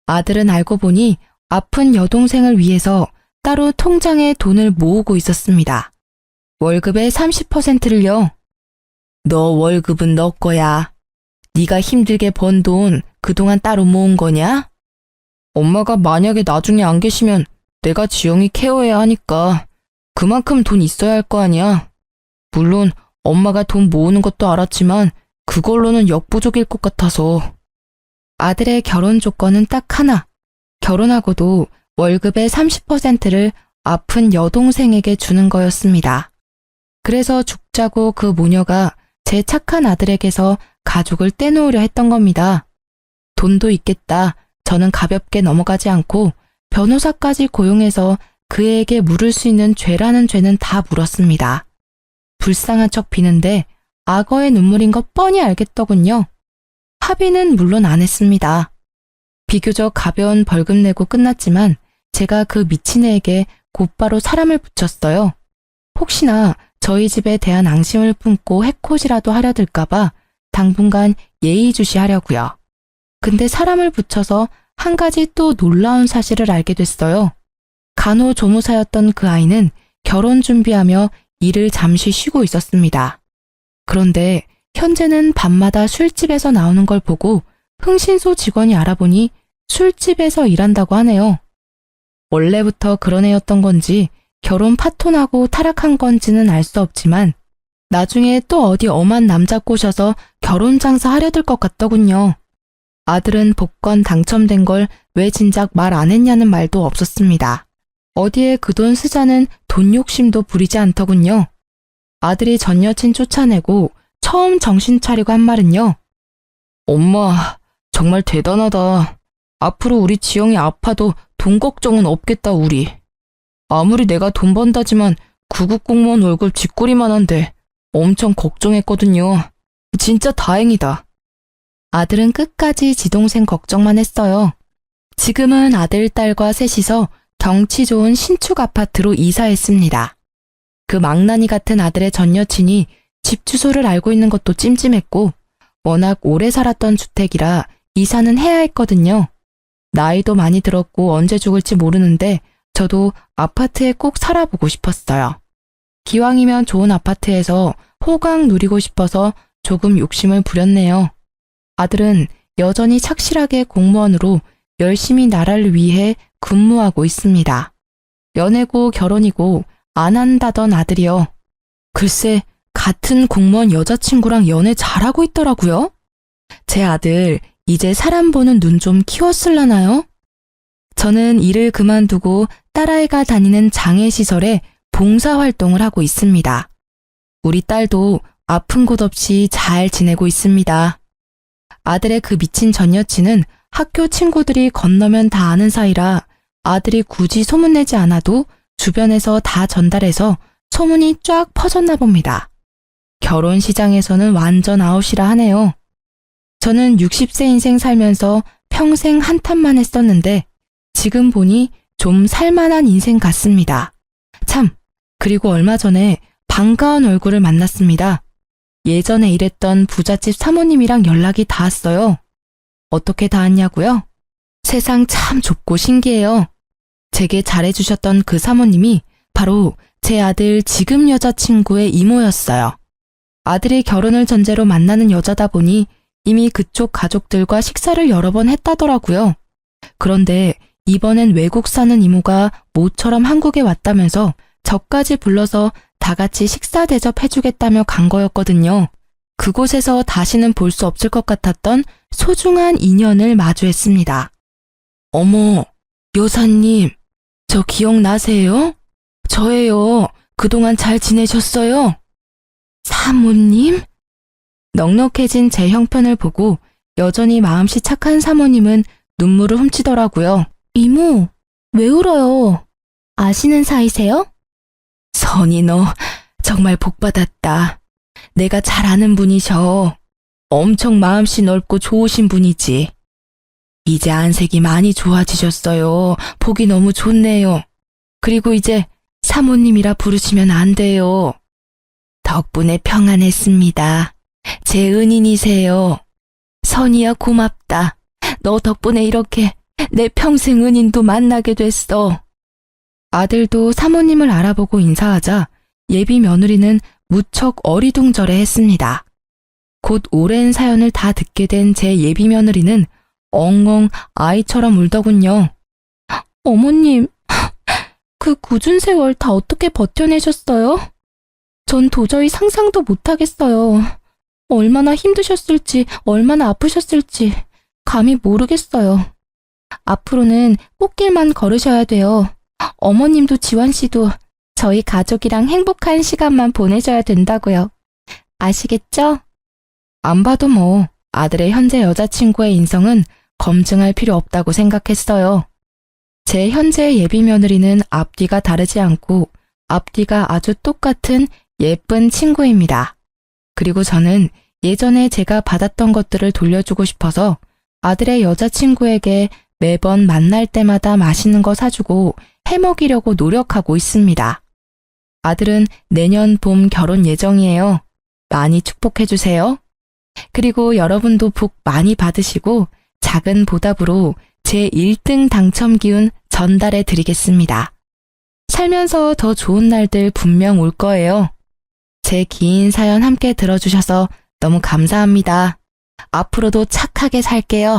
아들은 알고 보니 아픈 여동생을 위해서 따로 통장에 돈을 모으고 있었습니다. 월급의 30%를요. 너 월급은 너 거야. 네가 힘들게 번 돈 그동안 따로 모은 거냐? 엄마가 만약에 나중에 안 계시면 내가 지영이 케어해야 하니까 그만큼 돈 있어야 할 거 아니야. 물론 엄마가 돈 모으는 것도 알았지만 그걸로는 역부족일 것 같아서. 아들의 결혼 조건은 딱 하나. 결혼하고도 월급의 30%를 아픈 여동생에게 주는 거였습니다. 그래서 죽자고 그 모녀가 제 착한 아들에게서 가족을 떼놓으려 했던 겁니다. 돈도 있겠다. 저는 가볍게 넘어가지 않고 변호사까지 고용해서 그에게 물을 수 있는 죄라는 죄는 다 물었습니다. 불쌍한 척 비는데 악어의 눈물인 거 뻔히 알겠더군요. 합의는 물론 안 했습니다. 비교적 가벼운 벌금 내고 끝났지만 제가 그 미친 애에게 곧바로 사람을 붙였어요. 혹시나 저희 집에 대한 앙심을 품고 해코지라도 하려 들까봐 당분간 예의주시하려고요. 근데 사람을 붙여서 한 가지 또 놀라운 사실을 알게 됐어요. 간호조무사였던 그 아이는 결혼 준비하며 일을 잠시 쉬고 있었습니다. 그런데 현재는 밤마다 술집에서 나오는 걸 보고 흥신소 직원이 알아보니 술집에서 일한다고 하네요. 원래부터 그런 애였던 건지 결혼 파토나고 타락한 건지는 알 수 없지만 나중에 또 어디 엄한 남자 꼬셔서 결혼 장사하려 들 것 같더군요. 아들은 복권 당첨된 걸 왜 진작 말 안 했냐는 말도 없었습니다. 어디에 그 돈 쓰자는 돈 욕심도 부리지 않더군요. 아들이 전 여친 쫓아내고 처음 정신 차리고 한 말은요. 엄마, 정말 대단하다. 앞으로 우리 지영이 아파도 돈 걱정은 없겠다, 우리. 아무리 내가 돈 번다지만 구급 공무원 월급 쥐꼬리만 한데 엄청 걱정했거든요. 진짜 다행이다. 아들은 끝까지 지동생 걱정만 했어요. 지금은 아들, 딸과 셋이서 경치 좋은 신축 아파트로 이사했습니다. 그 망나니 같은 아들의 전 여친이 집 주소를 알고 있는 것도 찜찜했고 워낙 오래 살았던 주택이라 이사는 해야 했거든요. 나이도 많이 들었고 언제 죽을지 모르는데 저도 아파트에 꼭 살아보고 싶었어요. 기왕이면 좋은 아파트에서 호강 누리고 싶어서 조금 욕심을 부렸네요. 아들은 여전히 착실하게 공무원으로 열심히 나라를 위해 근무하고 있습니다. 연애고 결혼이고 안 한다던 아들이요. 글쎄, 같은 공무원 여자친구랑 연애 잘하고 있더라고요. 제 아들 이제 사람 보는 눈 좀 키웠을라나요? 저는 일을 그만두고 딸아이가 다니는 장애시설에 봉사활동을 하고 있습니다. 우리 딸도 아픈 곳 없이 잘 지내고 있습니다. 아들의 그 미친 전 여친은 학교 친구들이 건너면 다 아는 사이라 아들이 굳이 소문내지 않아도 주변에서 다 전달해서 소문이 쫙 퍼졌나 봅니다. 결혼 시장에서는 완전 아웃이라 하네요. 저는 60세 인생 살면서 평생 한탄만 했었는데 지금 보니 좀 살만한 인생 같습니다. 참, 그리고 얼마 전에 반가운 얼굴을 만났습니다. 예전에 일했던 부잣집 사모님이랑 연락이 닿았어요. 어떻게 닿았냐고요? 세상 참 좁고 신기해요. 제게 잘해주셨던 그 사모님이 바로 제 아들 지금 여자친구의 이모였어요. 아들의 결혼을 전제로 만나는 여자다 보니 이미 그쪽 가족들과 식사를 여러 번 했다더라고요. 그런데 이번엔 외국 사는 이모가 모처럼 한국에 왔다면서 저까지 불러서 다 같이 식사 대접해주겠다며 간 거였거든요. 그곳에서 다시는 볼 수 없을 것 같았던 소중한 인연을 마주했습니다. 어머, 여사님, 저 기억나세요? 저예요. 그동안 잘 지내셨어요? 사모님? 넉넉해진 제 형편을 보고 여전히 마음씨 착한 사모님은 눈물을 훔치더라고요. 이모, 왜 울어요? 아시는 사이세요? 선이 너 정말 복받았다. 내가 잘 아는 분이셔. 엄청 마음씨 넓고 좋으신 분이지. 이제 안색이 많이 좋아지셨어요. 보기 너무 좋네요. 그리고 이제 사모님이라 부르시면 안 돼요. 덕분에 평안했습니다. 제 은인이세요. 선이야 고맙다. 너 덕분에 이렇게 내 평생 은인도 만나게 됐어. 아들도 사모님을 알아보고 인사하자 예비 며느리는 무척 어리둥절해 했습니다. 곧 오랜 사연을 다 듣게 된 제 예비 며느리는 엉엉 아이처럼 울더군요. 어머님, 그 굳은 세월 다 어떻게 버텨내셨어요? 전 도저히 상상도 못하겠어요. 얼마나 힘드셨을지, 얼마나 아프셨을지 감히 모르겠어요. 앞으로는 꽃길만 걸으셔야 돼요. 어머님도 지원 씨도 저희 가족이랑 행복한 시간만 보내셔야 된다고요. 아시겠죠? 안 봐도 뭐 아들의 현재 여자친구의 인성은 검증할 필요 없다고 생각했어요. 제 현재 예비 며느리는 앞뒤가 다르지 않고 앞뒤가 아주 똑같은 예쁜 친구입니다. 그리고 저는 예전에 제가 받았던 것들을 돌려주고 싶어서 아들의 여자친구에게 매번 만날 때마다 맛있는 거 사주고 해먹이려고 노력하고 있습니다. 아들은 내년 봄 결혼 예정이에요. 많이 축복해주세요. 그리고 여러분도 복 많이 받으시고 작은 보답으로 제 1등 당첨 기운 전달해 드리겠습니다. 살면서 더 좋은 날들 분명 올 거예요. 제 긴 사연 함께 들어주셔서 너무 감사합니다. 앞으로도 착하게 살게요.